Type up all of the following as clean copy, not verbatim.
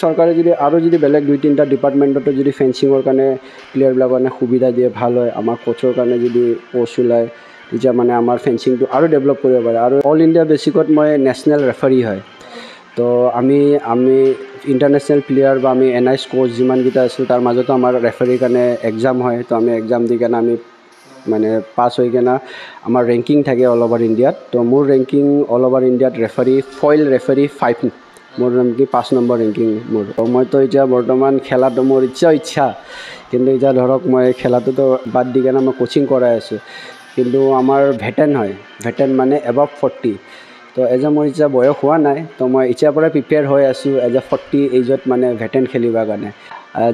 চৰকাৰে যদি আৰু যদি বেলেগ 2-3টা ডিপাৰ্টমেণ্টতো যদি ফেঞ্চিঙৰ কাৰণে প্লেয়াৰবিলাকৰ কাৰণে সুবিধা দিয়ে ভাল হয় আমাৰ কোচৰ কাৰণে যদি পষ্ট ওলায় তেতিয়া মানে আমাৰ ফেঞ্চিংটো আৰু ডেভেলপ কৰিব পাৰে আৰু অল ইণ্ডিয়া বেচিকত মই নেশ্যনেল ৰেফাৰী হয় তো আমি ইণ্টাৰনেশ্যনেল প্লেয়াৰ বা আমি NIS কোচ যিমানকেইটা আছোঁ তাৰ মাজতো আমাৰ ৰেফাৰীৰ কাৰণে এক্সাম হয় তো আমি এক্সাম দি কেনে আমি মানে পাছ হৈ কেনে আমাৰ ৰেংকিং থাকে অল অভাৰ ইণ্ডিয়াত তো মোৰ ৰেংকিং অল অভাৰ ইণ্ডিয়াত ফইল ৰেফাৰী 5 মোৰ ৰেংকিং 5 নম্বৰ ৰেংকিং মোৰ মইতো এতিয়া বৰ্তমান খেলাটো মোৰ ইচ্ছা কিন্তু এতিয়া ধৰক মই খেলাটোতো বাদ দি কেনে মই কোচিং কৰাই আছোঁ কিন্তু আমাৰ ভেটেন মানে এবাভ 40 তো মোৰ এতিয়া বয়স হোৱা নাই তো মই এতিয়াৰ পৰা প্ৰিপেয়াৰ হৈ আছোঁ এজ এ 40 এইজত মানে ভেটেন খেলিবৰ কাৰণে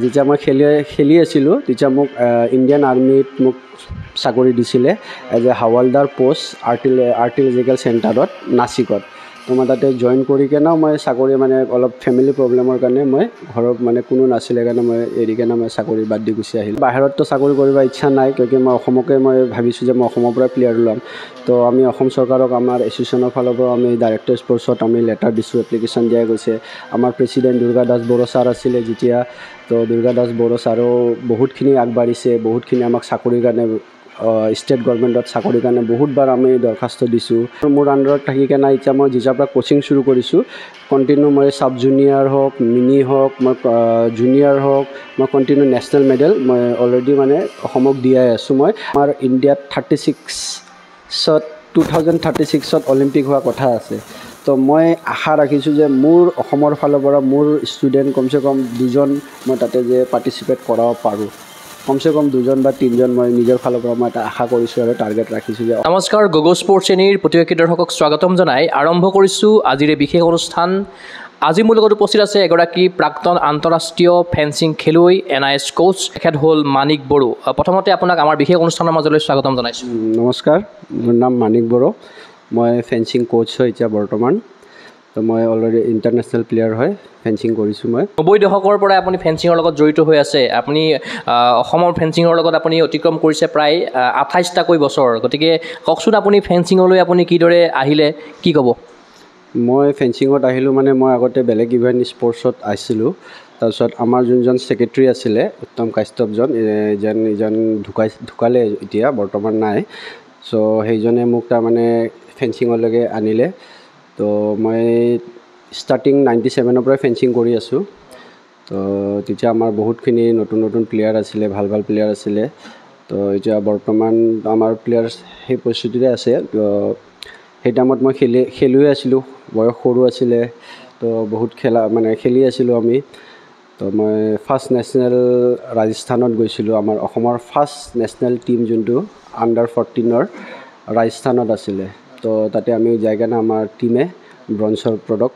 যেতিয়া মই খেলি আছিলোঁ তেতিয়া মোক ইণ্ডিয়ান আৰ্মিত মোক চাকৰি দিছিলে এজ এ হাৱালদাৰ পোষ্ট আৰ্টিলাৰিকেল চেণ্টাৰত নাছিকত তো মই তাতে জইন কৰি কেনেও মই চাকৰি মানে অলপ ফেমিলি প্ৰব্লেমৰ কাৰণে মই ঘৰত মানে কোনো নাছিলে কাৰণে মই এৰি কেনে মই চাকৰি বাদ দি গুচি আহিলোঁ বাহিৰততো চাকৰি কৰিব ইচ্ছা নাই কিয় মই অসমকে মই ভাবিছোঁ যে মই অসমৰ পৰা প্লেয়াৰ ল'ম তো আমি অসম চৰকাৰক আমাৰ এছ'চিয়েশ্যনৰ ফালৰ পৰা আমি ডাইৰেক্টৰ স্পৰ্টছত আমি লেটাৰ দিছোঁ এপ্লিকেশ্যন দিয়া গৈছে আমাৰ প্ৰেছিডেণ্ট দুৰ্গা দাস বড়ো ছাৰ আছিলে যেতিয়া তো দুৰ্গা দাস বড়ো ছাৰো বহুতখিনি আগবাঢ়িছে বহুতখিনি আমাক চাকৰিৰ কাৰণে ষ্টেট গভৰ্ণমেণ্টত চাকৰিৰ কাৰণে বহুতবাৰ আমি দৰখাস্ত দিছোঁ মোৰ আণ্ডাৰত থাকি কেনে এতিয়া মই যেতিয়াৰ পৰা কোচিং শুৰু কৰিছোঁ কণ্টিনিউ মই চাব জুনিয়ৰ হওক মিনি হওক মই জুনিয়ৰ হওক মই কণ্টিনিউ নেশ্যনেল মেডেল মই অলৰেডি মানে অসমক দিয়াই আছোঁ মই আমাৰ ইণ্ডিয়াত 2036ত অলিম্পিক হোৱা কথা আছে তো মই আশা ৰাখিছোঁ যে মোৰ অসমৰ ফালৰ পৰা মোৰ ষ্টুডেণ্ট কমচে কম 2জন মই তাতে যে পাৰ্টিচিপেট কৰাব পাৰোঁ কমসে কম 2জন বা 3জন মই নিজৰ ফালৰ পৰা মই এটা আশা কৰিছোঁ আৰু টাৰ্গেট ৰাখিছোঁ যে নমস্কাৰ গগো স্পৰ্টছ শ্ৰেণীৰ প্ৰতিয়োগী দৰ্শকক স্বাগতম জনাই আৰম্ভ কৰিছোঁ আজিৰ এই বিশেষ অনুষ্ঠান আজি মোৰ লগত উপস্থিত আছে এগৰাকী প্ৰাক্তন আন্তঃৰাষ্ট্ৰীয় ফেন্সিং খেলুৱৈ NIS কোচ তেখেত হ'ল মানিক বড়ো প্ৰথমতে আপোনাক আমাৰ বিশেষ অনুষ্ঠানৰ মাজলৈ স্বাগতম জনাইছোঁ নমস্কাৰ মোৰ নাম মানিক বড়ো মই ফেন্সিং কোচ হয় এতিয়া বৰ্তমান তো মই অলৰেডি ইণ্টাৰনেশ্যনেল প্লেয়াৰ হয় ফেন্সিং কৰিছোঁ মই 90 দশকৰ পৰা আপুনি ফেন্সিঙৰ লগত জড়িত হৈ আছে আপুনি অসমৰ ফেন্সিঙৰ লগত আপুনি অতিক্ৰম কৰিছে প্ৰায় 28টাকৈ বছৰ গতিকে কওকচোন আপুনি ফেন্সিঙলৈ আপুনি কিদৰে আহিলে কি ক'ব মই ফেন্সিঙত আহিলোঁ মানে মই আগতে বেলেগ ইভেণ্ট স্পৰ্টছত আহিছিলোঁ তাৰপিছত আমাৰ যোনজন ছেক্ৰেটাৰী আছিলে উত্তম কাশ্যপজন ইজন ঢুকালে এতিয়া বৰ্তমান নাই চ' সেইজনে মোক তাৰমানে ফেন্সিঙলৈকে আনিলে তো মই ষ্টাৰ্টিং 97ৰ পৰাই ফেন্সিং কৰি আছোঁ তো তেতিয়া আমাৰ বহুতখিনি নতুন প্লেয়াৰ আছিলে ভাল প্লেয়াৰ আছিলে তো এতিয়া বৰ্তমান আমাৰ প্লেয়াৰ সেই পৰিস্থিতিতে আছে তো সেই টাইমত মই খেলুৱৈ আছিলোঁ বয়স সৰু আছিলে তো বহুত খেলি আছিলোঁ আমি তো মই ফাৰ্ষ্ট নেশ্যনেল ৰাজস্থানত গৈছিলোঁ আমাৰ অসমৰ ফাৰ্ষ্ট নেশ্যনেল টীম যোনটো আণ্ডাৰ 14ৰ ৰাজস্থানত আছিলে তো তাতে আমি যাই কেনে আমাৰ টীমে ব্ৰঞ্জৰ পদক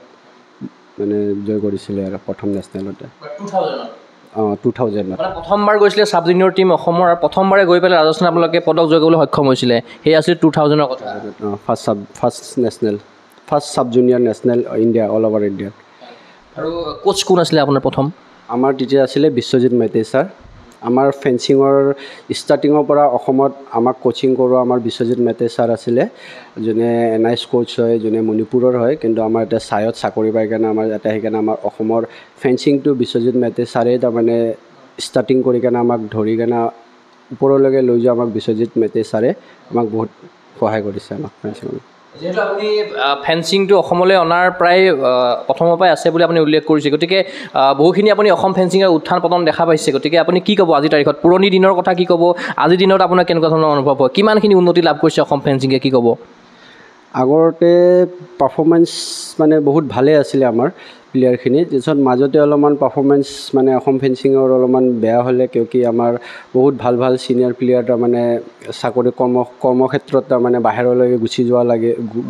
মানে জয় কৰিছিলে আৰু প্ৰথম নেশ্যনেলতে 2000 প্ৰথমবাৰ গৈছিলে চাব জুনিয়ৰ টীম অসমৰ প্ৰথমবাৰে গৈ পেলাই ৰাজস্থান আপোনালোকে পদক জয় কৰিবলৈ সক্ষম হৈছিলে সেই আছিল 2000ৰ কথা first sub junior national India all over India আৰু কোচ কোন আছিলে আপোনাৰ প্ৰথম আমাৰ তেতিয়া আছিলে বিশ্বজিৎ মেহতা ছাৰ আমাৰ ফেন্সিঙৰ ষ্টাৰ্টিঙৰ পৰা অসমত আমাক কোচিং কৰোৱা আমাৰ বিশ্বজিৎ মেহতা ছাৰ আছিলে যোনে NIS কোচ হয় যোনে মণিপুৰৰ হয় কিন্তু আমাৰ এতিয়া চায়ত চাকৰি পাই কাৰণে আমাৰ ইয়াতে আহি কেনে আমাৰ অসমৰ ফেন্সিংটো বিশ্বজিৎ মেহতা ছাৰে তাৰমানে ষ্টাৰ্টিং কৰি কেনে আমাক ধৰি কেনে ওপৰলৈকে লৈ যোৱা আমাক বিশ্বজিৎ মেহতা ছাৰে আমাক বহুত সহায় কৰিছে আমাক ফেন্সিঙত যিহেতু আপুনি ফেন্সিংটো অসমলৈ অনাৰ প্ৰায় প্ৰথমৰ পৰাই আছে বুলি আপুনি উল্লেখ কৰিছে গতিকে বহুখিনি আপুনি অসম ফেন্সিঙৰ উত্থান পতন দেখা পাইছে গতিকে আপুনি কি ক'ব আজিৰ তাৰিখত পুৰণি দিনৰ কথা কি ক'ব আজিৰ দিনত আপোনাৰ কেনেকুৱা ধৰণৰ অনুভৱ হয় কিমানখিনি উন্নতি লাভ কৰিছে অসম ফেন্সিঙে কি ক'ব আগতে পাৰফৰ্মেঞ্চ মানে বহুত ভালেই আছিলে আমাৰ প্লেয়াৰখিনি তাৰপিছত মাজতে অলপমান পাৰফৰ্মেঞ্চ মানে অসম ফেন্সিঙৰ অলপমান বেয়া হ'লে কিয় আমাৰ বহুত ভাল ছিনিয়ৰ প্লেয়াৰ তাৰমানে চাকৰি কৰ্মক্ষেত্ৰত তাৰমানে বাহিৰলৈ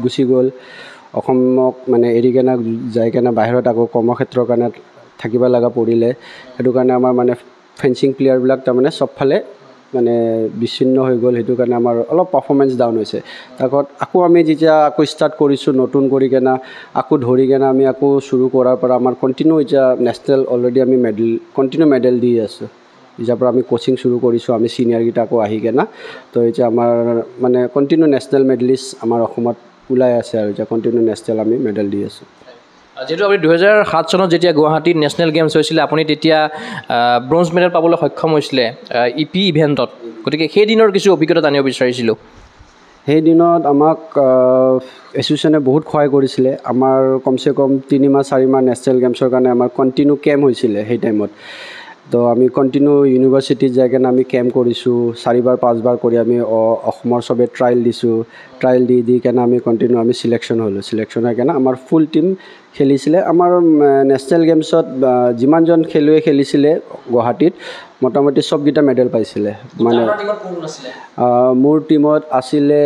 গুচি গ'ল অসমক মানে এৰি কেনে যাই কেনে বাহিৰত আকৌ কৰ্মক্ষেত্ৰৰ কাৰণে থাকিব লগা পৰিলে সেইটো কাৰণে আমাৰ মানে ফেন্সিং প্লেয়াৰবিলাক তাৰমানে চবফালে মানে বিচ্ছিন্ন হৈ গ'ল সেইটো কাৰণে আমাৰ অলপ পাৰফৰ্মেঞ্চ ডাউন হৈছে তাৰপিছত আকৌ আমি যেতিয়া আকৌ ষ্টাৰ্ট কৰিছোঁ নতুন কৰি কেনে আকৌ ধৰি কেনে আমি আকৌ শুৰু কৰাৰ পৰা আমাৰ কণ্টিনিউ এতিয়া নেশ্যনেল অলৰেডি আমি কণ্টিনিউ মেডেল দি আছোঁ যেতিয়াৰ পৰা আমি কোচিং শুৰু কৰিছোঁ আমি ছিনিয়ৰকেইটা আকৌ আহি কেনে তো এতিয়া আমাৰ মানে কণ্টিনিউ নেশ্যনেল মেডেলিষ্ট আমাৰ অসমত ওলাই আছে আৰু এতিয়া কণ্টিনিউ নেশ্যনেল আমি মেডেল দি আছোঁ যিহেতু আপুনি 2007 চনত যেতিয়া গুৱাহাটীত নেশ্যনেল গেমছ হৈছিলে আপুনি তেতিয়া ব্ৰঞ্জ মেডেল পাবলৈ সক্ষম হৈছিলে EP ইভেণ্টত, গতিকে সেই দিনৰ কিছু অভিজ্ঞতা জানিব বিচাৰিছিলোঁ। সেই দিনত আমাক এছ'চিয়েশ্যনে বহুত সহায় কৰিছিলে। আমাৰ কমচে কম 3 মাহ 4 মাহ নেশ্যনেল গেমছৰ কাৰণে আমাৰ কণ্টিনিউ কেম্প হৈছিলে সেই টাইমত। তো আমি কণ্টিনিউ ইউনিভাৰ্চিটিত যাই কিনে আমি কেম্প কৰিছোঁ, 4বাৰ 5বাৰ কৰি আমি অসমৰ চবে ট্ৰায়েল দিছোঁ। ট্ৰায়েল দি কেনে আমি কণ্টিনিউ আমি চিলেকশ্যন হ'লোঁ। চিলেকশ্যন হৈ কেনে আমাৰ ফুল টীম খেলিছিলে। আমাৰ নেশ্যনেল গেমছত যিমানজন খেলুৱৈ খেলিছিলে গুৱাহাটীত মোটামুটি চবকেইটা মেডেল পাইছিলে। মানে মোৰ টীমত আছিলে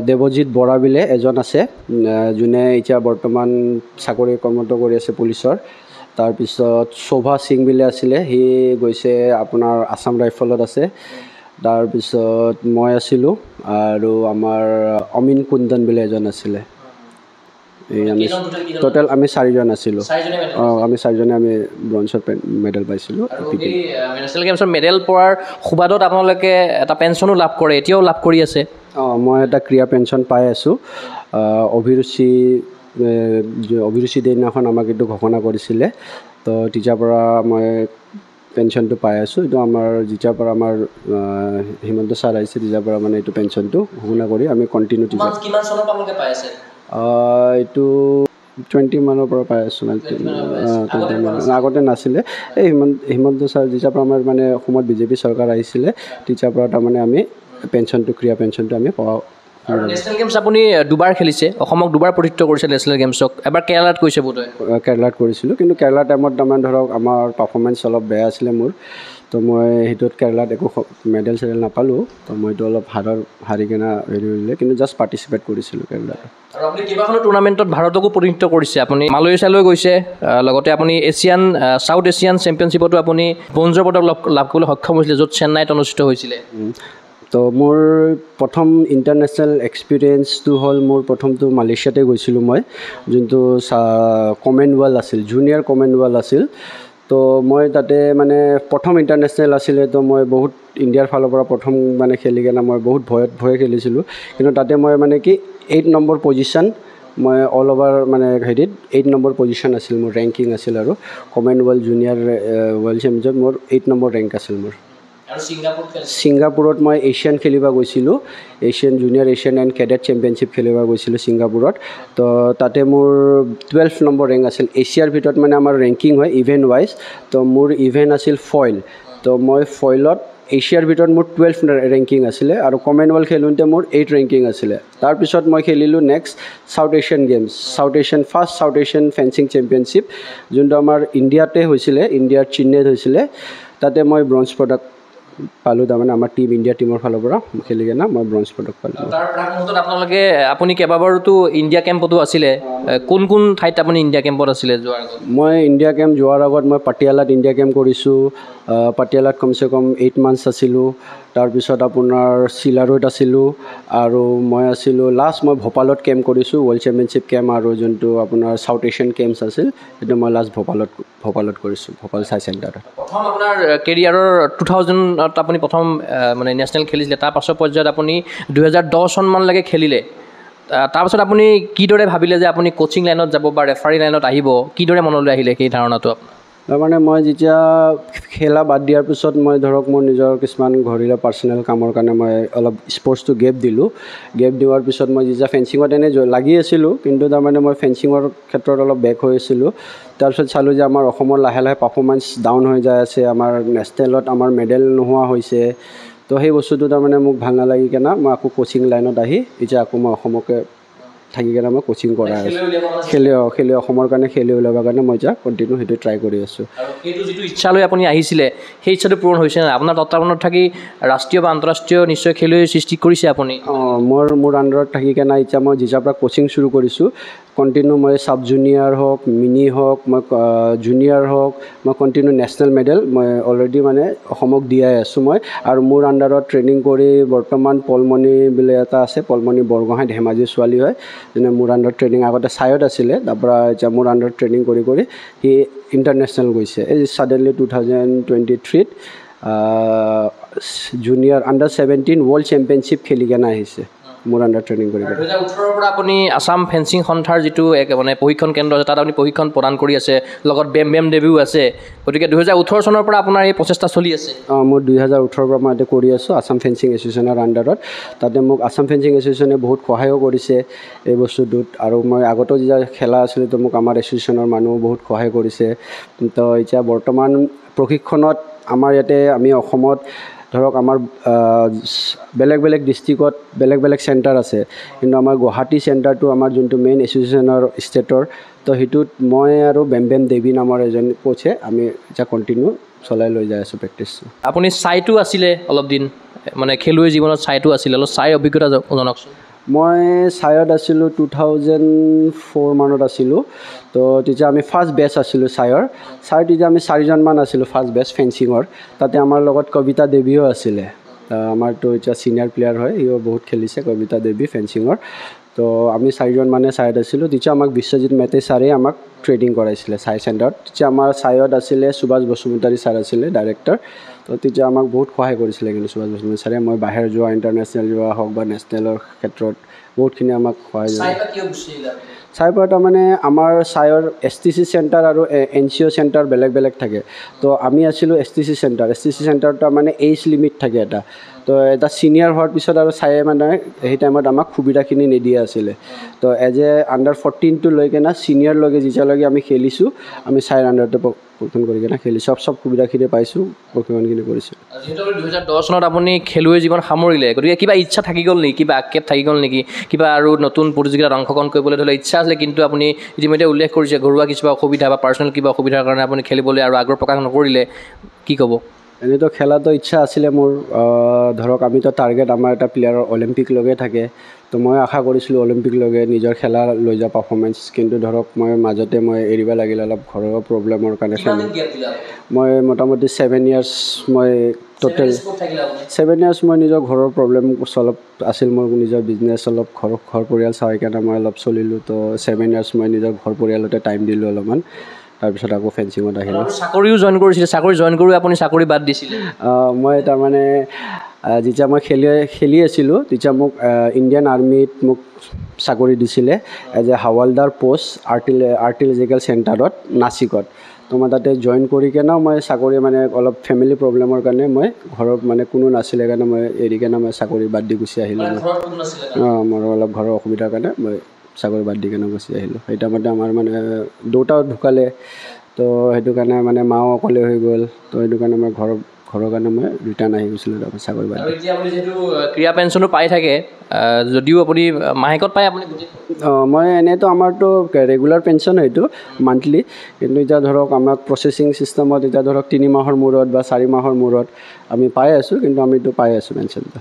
দেৱজিৎ বৰা বুলি এজন আছে, যোনে এতিয়া বৰ্তমান চাকৰি কৰ্মৰত কৰি আছে পুলিচৰ। তাৰপিছত শোভা সিং বুলি আছিলে, সি গৈছে আপোনাৰ আছাম ৰাইফলত আছে। তাৰপিছত মই আছিলোঁ আৰু আমাৰ অমিন কুন্দন বুলি এজন আছিলে। এই আমি টোটেল আমি 4জন আছিলোঁ। আমি 4জনে আমি ব্ৰঞ্জৰ মেডেল পাইছিলোঁ। নেশ্যনেল গেমছৰ মেডেল পোৱাৰ সুবাদত আপোনালোকে এটা পেঞ্চনো লাভ কৰে, এতিয়াও লাভ কৰি আছে। মই এটা ক্ৰীড়া পেঞ্চন পাই আছোঁ। অভিৰুচি দিনাখন আমাক এইটো ঘোষণা কৰিছিলে, তো তেতিয়াৰ পৰা মই পেঞ্চনটো পাই আছোঁ। এইটো আমাৰ যেতিয়াৰ পৰা আমাৰ হিমন্ত ছাৰ আহিছে তেতিয়াৰ পৰা মানে এইটো পেঞ্চনটো ঘোষণা কৰি আমি কণ্টিনিউ এইটো 20 মানৰ পৰা পাই আছোঁ। আগতে নাছিলে। এই হিমন্ত ছাৰ যেতিয়াৰ পৰা আমাৰ মানে অসমত BJP চৰকাৰ আহিছিলে তেতিয়াৰ পৰা তাৰমানে আমি পেঞ্চনটো ক্ৰীড়া পেঞ্চনটো আমি পাওঁ। নেশ্যনেল গেমছ আপুনি 2বাৰ খেলিছে, অসমক 2বাৰ প্ৰতিনিধিত্ব কৰিছে নেশ্যনেল গেমছক, এবাৰ কেৰালাত কৈছে বোধহয়। কেৰালাত কৰিছিলোঁ, কিন্তু কেৰালা টাইমত তাৰমানে ধৰক আমাৰ পাৰফৰ্মেঞ্চ অলপ বেয়া আছিলে মোৰ। তো মই সেইটোত কেৰালাত একো মেডেল চেডেল নাপালোঁ। তো মইতো অলপ হাৰি কিনে হেৰি হৈছিলে, কিন্তু জাষ্ট পাৰ্টিচিপেট কৰিছিলোঁ কেৰালাত। আৰু আপুনি কেইবাখনো টুৰ্ণামেণ্টত ভাৰতকো প্ৰতিনিধিত্ব কৰিছে। আপুনি মালয়েছিয়ালৈ গৈছে, লগতে আপুনি চাউথ এছিয়ান চেম্পিয়নশ্বিপতো আপুনি ব্ৰঞ্জৰ পদক লাভ কৰিবলৈ সক্ষম হৈছিলে, য'ত চেন্নাইত অনুষ্ঠিত হৈছিলে। তো মোৰ প্ৰথম ইণ্টাৰনেশ্যনেল এক্সপিৰিয়েঞ্চটো হ'ল মোৰ প্ৰথমটো মালয়েছিয়াতে গৈছিলোঁ মই, যোনটো কমনৱেলথ আছিল, জুনিয়ৰ কমনৱেলথ আছিল। তো মই তাতে মানে প্ৰথম ইণ্টাৰনেশ্যনেল আছিলে, তো মই বহুত ইণ্ডিয়াৰ ফালৰ পৰা প্ৰথম মানে খেলি কিনে মই বহুত ভয়ে খেলিছিলোঁ। কিন্তু তাতে মই মানে কি 8 নম্বৰ পজিশ্যন, মই অল অভাৰ মানে হেৰিত 8 নম্বৰ পজিশ্যন আছিল মোৰ ৰেংকিং আছিল। আৰু কমনৱেলথ জুনিয়ৰ ৱৰ্ল্ড চেম্পিয়নশ্বিপত মোৰ 8 নম্বৰ ৰেংক আছিল মোৰ। ছিংগাপুৰত মই এছিয়ান খেলিব গৈছিলোঁ, junior Asian and cadet championship খেলিব গৈছিলোঁ ছিংগাপুৰত। তো তাতে মোৰ 12 নম্বৰ ৰেংক আছিল। এছিয়াৰ ভিতৰত মানে আমাৰ ৰেংকিং হয় ইভেণ্ট ৱাইজ। তো মোৰ ইভেণ্ট আছিল ফইল। তো মই ফইলত এছিয়াৰ ভিতৰত মোৰ 12 ৰেংকিং আছিলে, আৰু কমনৱেলথ খেলোঁতে মোৰ 8 ৰেংকিং আছিলে। তাৰপিছত মই খেলিলোঁ next south Asian games, first south Asian fencing championship, যোনটো আমাৰ ইণ্ডিয়াতে হৈছিলে, ইণ্ডিয়াৰ চেন্নাইত হৈছিলে। তাতে মই ব্ৰঞ্জ পদক পালোঁ। তাৰমানে আমাৰ ইণ্ডিয়া টীমৰ ফালৰ পৰা খেলি কিনে মই ব্ৰঞ্জ পদক পালোঁ। তাৰ প্ৰাকমুহূৰ্তত আপুনি কেইবাবাৰতো ইণ্ডিয়া কেম্পতো আছিলে, কোন কোন ঠাইত আপুনি ইণ্ডিয়া কেম্পত আছিলে যোৱাৰ আগত? মই ইণ্ডিয়া কেম্প যোৱাৰ আগত মই পাটিয়ালাত ইণ্ডিয়া কেম্প কৰিছোঁ। পাটিয়ালাত কমচে কম 8 মান্থছ আছিলোঁ। তাৰপিছত আপোনাৰ চিলাৰৈত আছিলোঁ, আৰু মই আছিলোঁ লাষ্ট মই ভূপালত কেম্প কৰিছোঁ, ৱৰ্ল্ড চেম্পিয়নশ্বিপ কেম্প, আৰু যোনটো আপোনাৰ চাউথ এছিয়ান কেম্পছ আছিল সেইটো মই লাষ্ট ভূপালত কৰিছোঁ, ভূপাল চাই চেণ্টাৰত। প্ৰথম আপোনাৰ কেৰিয়াৰৰ 2000ত আপুনি প্ৰথম মানে নেশ্যনেল খেলিছিলে, তাৰ পাছৰ পৰ্যায়ত আপুনি 2010 চনমানলৈকে খেলিলে। তাৰপাছত আপুনি কিদৰে ভাবিলে যে আপুনি কোচিং লাইনত যাব বা ৰেফাৰী লাইনত আহিব, কিদৰে মনলৈ আহিলে সেই ধাৰণাটো? তাৰমানে মই যেতিয়া খেলা বাদ দিয়াৰ পিছত মই ধৰক মোৰ নিজৰ কিছুমান ঘৰুৱা পাৰ্চনেল কামৰ কাৰণে মই অলপ স্পৰ্টছটো গেপ দিলোঁ। গেপ দিয়াৰ পিছত মই যেতিয়া ফেঞ্চিঙত এনেই লাগি আছিলোঁ, কিন্তু তাৰমানে মই ফেঞ্চিঙৰ ক্ষেত্ৰত অলপ বেক হৈ আছিলোঁ। তাৰপিছত চালোঁ যে আমাৰ অসমৰ লাহে লাহে পাৰফৰ্মেঞ্চ ডাউন হৈ যাই আছে, আমাৰ নেশ্যনেলত আমাৰ মেডেল নোহোৱা হৈছে। তো সেই বস্তুটো তাৰমানে মোক ভাল নালাগি কিনে মই আকৌ কোচিং লাইনত আহি এতিয়া আকৌ মই অসমকে থাকি কিনে মই কোচিং কৰাই আছোঁ। খেলি অসমৰ কাৰণে খেলি ওলাবৰ কাৰণে মই এতিয়া কণ্টিনিউ সেইটো ট্ৰাই কৰি আছোঁ। আৰু সেইটো যিটো ইচ্ছালৈ আপুনি আহিছিলে সেই ইচ্ছাটো পূৰণ হৈছে নাই? আপোনাৰ তত্বাৱধানত থাকি ৰাষ্ট্ৰীয় বা আন্তঃৰাষ্ট্ৰীয় নিশ্চয় খেলুৱৈ সৃষ্টি কৰিছে আপুনি? মোৰ আণ্ডাৰত থাকি কিনে এতিয়া মই যেতিয়াৰ পৰা কোচিং চুৰু কৰিছোঁ, কণ্টিনিউ মই চাব জুনিয়ৰ হওক, মিনি হওক, মই জুনিয়ৰ হওক, মই কণ্টিনিউ নেশ্যনেল মেডেল মই অলৰেডি মানে অসমক দিয়াই আছোঁ মই। আৰু মোৰ আণ্ডাৰত ট্ৰেইনিং কৰি বৰ্তমান পলমণি বুলি এটা আছে, পলমণি বৰগোহাঁই, ধেমাজিৰ ছোৱালী হয়, যোনে মোৰ আণ্ডাৰত ট্ৰেইনিং আগতে চায়ত আছিলে, তাৰপৰা এতিয়া মোৰ আণ্ডাৰত ট্ৰেইনিং কৰি সি ইণ্টাৰনেশ্যনেল গৈছে। এই ছাডেনলি 2023ত জুনিয়ৰ আণ্ডাৰ 17 ৱৰ্ল্ড চেম্পিয়নশ্বিপ খেলি কেনে আহিছে। মোৰ আণ্ডাৰ ট্ৰেইনিং কৰি 2018 পৰা আপুনি আছাম ফেন্সিং সন্থাৰ যিটো এক মানে প্ৰশিক্ষণ কেন্দ্ৰ আছে তাত আপুনি প্ৰশিক্ষণ প্ৰদান কৰি আছে লগত বেম দেৱীও আছে গতিকে 2018 চনৰ পৰা আপোনাৰ এই প্ৰচেষ্টা চলি আছে মোৰ 2018 পৰা মই ইয়াতে কৰি আছোঁ আছাম ফেন্সিং এছ'চিয়েশ্যনৰ আণ্ডাৰত তাতে মোক আছাম ফেন্সিং এছ'চিয়েশ্যনে বহুত সহায়ো কৰিছে এই বস্তুটোত আৰু মই আগতেও যেতিয়া খেলা আছিলোঁ তো মোক আমাৰ এছ'চিয়েশ্যনৰ মানুহ বহুত সহায় কৰিছে তো এতিয়া বৰ্তমান প্ৰশিক্ষণত আমাৰ ইয়াতে আমি অসমত ধৰক আমাৰ বেলেগ বেলেগ ডিষ্ট্ৰিক্টত বেলেগ বেলেগ চেণ্টাৰ আছে কিন্তু আমাৰ গুৱাহাটী চেণ্টাৰটো আমাৰ যোনটো মেইন এছ'চিয়েশ্যনৰ ষ্টেটৰ তো সেইটোত মই আৰু বেম দেৱী নামৰ এজন কোচে আমি এতিয়া কণ্টিনিউ চলাই লৈ যাই আছোঁ প্ৰেক্টিছটো আপুনি চাইটো আছিলে অলপ দিন মানে খেলুৱৈ জীৱনত চাইটো আছিলে অলপ চাই অভিজ্ঞতা জনাওকচোন মই চাইত আছিলোঁ 2004 মানত আছিলোঁ তো তেতিয়া আমি ফাৰ্ষ্ট বেচ আছিলোঁ চাইৰ তেতিয়া আমি 4জনমান আছিলোঁ ফাৰ্ষ্ট বেচ ফেন্সিঙৰ তাতে আমাৰ লগত কবিতা দেৱীও আছিলে আমাৰতো এতিয়া ছিনিয়ৰ প্লেয়াৰ হয় সিও বহুত খেলিছে কবিতা দেৱী ফেন্সিঙৰ তো আমি 4জন মানে চাইত আছিলোঁ তেতিয়া আমাক বিশ্বজিৎ মেতে ছাৰে আমাক ট্ৰেইনিং কৰাইছিলে চাই চেণ্টাৰত তেতিয়া আমাৰ চাইত আছিলে সুভাষ বসুমতাৰী ছাৰ আছিলে ডাইৰেক্টৰ তো তেতিয়া আমাক বহুত সহায় কৰিছিলে কিন্তু সুভাষ বসুমতাৰী ছাৰে মই বাহিৰ যোৱা ইণ্টাৰনেশ্যনেল যোৱা হওক বা নেশ্যনেলৰ ক্ষেত্ৰত বহুতখিনি আমাক সহায় চাই পৰা তাৰমানে আমাৰ চাইৰ STC চেণ্টাৰ আৰু NCO চেণ্টাৰ বেলেগ বেলেগ থাকে তো আমি আছিলোঁ STC চেণ্টাৰ তাৰমানে এইজ লিমিট থাকে এটা তো এটা ছিনিয়ৰ হোৱাৰ পিছত আৰু চায়ে মানে সেই টাইমত আমাক সুবিধাখিনি নিদিয়া আছিলে তো এজ এ আণ্ডাৰ 14 লৈ কিনে ছিনিয়ৰলৈকে যেতিয়ালৈকে আমি খেলিছোঁ আমি চাইৰ আণ্ডাৰতে প্ৰশিক্ষণ কৰি কিনে খেলিছোঁ চব সুবিধাখিনি পাইছোঁ প্ৰশিক্ষণখিনি কৰিছোঁ যিহেতু 2010 চনত আপুনি খেলুৱৈ জীৱন সামৰিলে গতিকে কিবা ইচ্ছা থাকি গ'ল নেকি কিবা আক্ষেপ থাকি গ'ল নেকি কিবা আৰু নতুন প্ৰতিযোগিতাত অংশগ্ৰহণ কৰিবলৈ ধৰিলে ইচ্ছা আছিলে কিন্তু আপুনি ইতিমধ্যে উল্লেখ কৰিছে ঘৰুৱা কিছুবা অসুবিধা বা পাৰ্চনেল কিবা অসুবিধাৰ কাৰণে আপুনি খেলিবলৈ আৰু আগ্ৰহ প্ৰকাশ নকৰিলে কি ক'ব এনেতো খেলাটো ইচ্ছা আছিলে মোৰ ধৰক আমিতো টাৰ্গেট আমাৰ এটা প্লেয়াৰৰ অলিম্পিকলৈকে থাকে তো মই আশা কৰিছিলোঁ অলিম্পিকলৈকে নিজৰ খেলা লৈ যোৱা পাৰফৰ্মেঞ্চ কিন্তু ধৰক মই মাজতে মই এৰিব লাগিল অলপ ঘৰৰ প্ৰব্লেমৰ কাৰণে মই মোটামুটি 7 ইয়াৰ্ছ মই টোটেল 7 ইয়াৰ্ছ মই নিজৰ ঘৰৰ প্ৰব্লেম অলপ আছিল মোৰ নিজৰ বিজনেছ অলপ ঘৰ পৰিয়াল চাই কাৰণে মই অলপ চলিলোঁ তো 7 ইয়াৰ্ছ মই নিজৰ ঘৰ পৰিয়ালতে টাইম দিলোঁ অলপমান তাৰপিছত আকৌ ফেন্সিঙত আহিলোঁ চাকৰিও জইন কৰিছিলে চাকৰি জইন কৰি আপুনি চাকৰি বাদ দিছিলে মই তাৰমানে যেতিয়া মই খেলি আছিলোঁ তেতিয়া মোক ইণ্ডিয়ান আৰ্মিত মোক চাকৰি দিছিলে এজ এ হাৱালদাৰ পষ্ট আৰ্টিলাৰিকেল চেণ্টাৰত নাছিকত তো মই তাতে জইন কৰি কেনেও মই চাকৰি মানে অলপ ফেমিলি প্ৰব্লেমৰ কাৰণে মই ঘৰত মানে কোনো নাছিলে কাৰণে মই এৰি কেনে মই চাকৰি বাদ দি গুচি আহিলোঁ মোৰ অলপ ঘৰৰ অসুবিধাৰ কাৰণে মই চাকৰি বাদ দি কেনে গুচি আহিলোঁ সেই টাইমতে আমাৰ মানে দেউতাও ঢুকালে তো সেইটো কাৰণে মানে মাও অকলে হৈ গ'ল তো সেইটো কাৰণে মই ঘৰৰ কাৰণে মই ৰিটাৰ্ণ আহি গৈছিলোঁ তাৰপিছত চাকৰি বাদ আৰু এতিয়া আপুনি যিহেতু ক্ৰীড়া পেঞ্চনো পাই থাকে যদিও আপুনি মাহেকত পায় আপুনি মই এনেইতো আমাৰতো ৰেগুলাৰ পেঞ্চন সেইটো মান্থলি কিন্তু এতিয়া ধৰক আমাক প্ৰচেছিং চিষ্টেমত এতিয়া ধৰক 3 মাহৰ মূৰত বা 4 মাহৰ মূৰত আমি পাই আছোঁ কিন্তু আমিতো পাই আছোঁ পেঞ্চনটো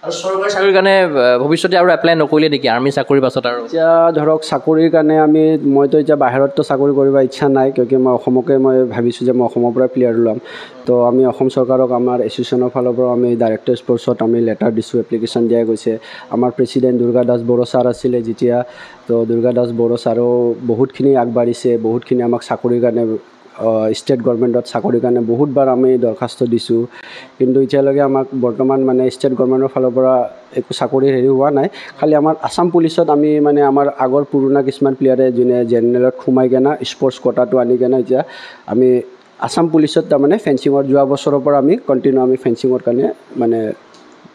আৰু চৰকাৰী চাকৰিৰ কাৰণে ভৱিষ্যতে আৰু এপ্লাই নকৰিলে নেকি আৰ্মি চাকৰিৰ পাছত আৰু এতিয়া ধৰক চাকৰিৰ কাৰণে মইতো এতিয়া বাহিৰততো চাকৰি কৰিব ইচ্ছা নাই কিয় মই অসমকে মই ভাবিছোঁ যে মই অসমৰ পৰা প্লেয়াৰ ল'ম তো আমি অসম চৰকাৰক আমাৰ এছ'চিয়েশ্যনৰ ফালৰ পৰা আমি ডাইৰেক্টৰ স্পৰ্টছত আমি লেটাৰ দিছোঁ এপ্লিকেশ্যন দিয়া গৈছে আমাৰ প্ৰেচিডেণ্ট দুৰ্গা দাস বড়ো ছাৰ আছিলে যেতিয়া তো দুৰ্গা দাস বড়ো ছাৰো বহুতখিনি আগবাঢ়িছে বহুতখিনি আমাক চাকৰিৰ কাৰণে ষ্টেট গভৰ্ণমেণ্টত চাকৰিৰ কাৰণে বহুতবাৰ আমি দৰখাস্ত দিছোঁ কিন্তু এতিয়ালৈকে আমাক বৰ্তমান মানে ষ্টেট গভৰ্ণমেণ্টৰ ফালৰ পৰা একো চাকৰি হেৰি হোৱা নাই খালি আমাৰ আছাম পুলিচত আমি মানে আমাৰ আগৰ পুৰণা কিছুমান প্লেয়াৰে যোনে জেনেৰেলত সোমাই কেনে স্পৰ্টছ কোটাটো আনি কেনে এতিয়া আমি আছাম পুলিচত তাৰমানে ফেন্সিঙত যোৱা বছৰৰ পৰা আমি কণ্টিনিউ আমি ফেন্সিঙৰ কাৰণে মানে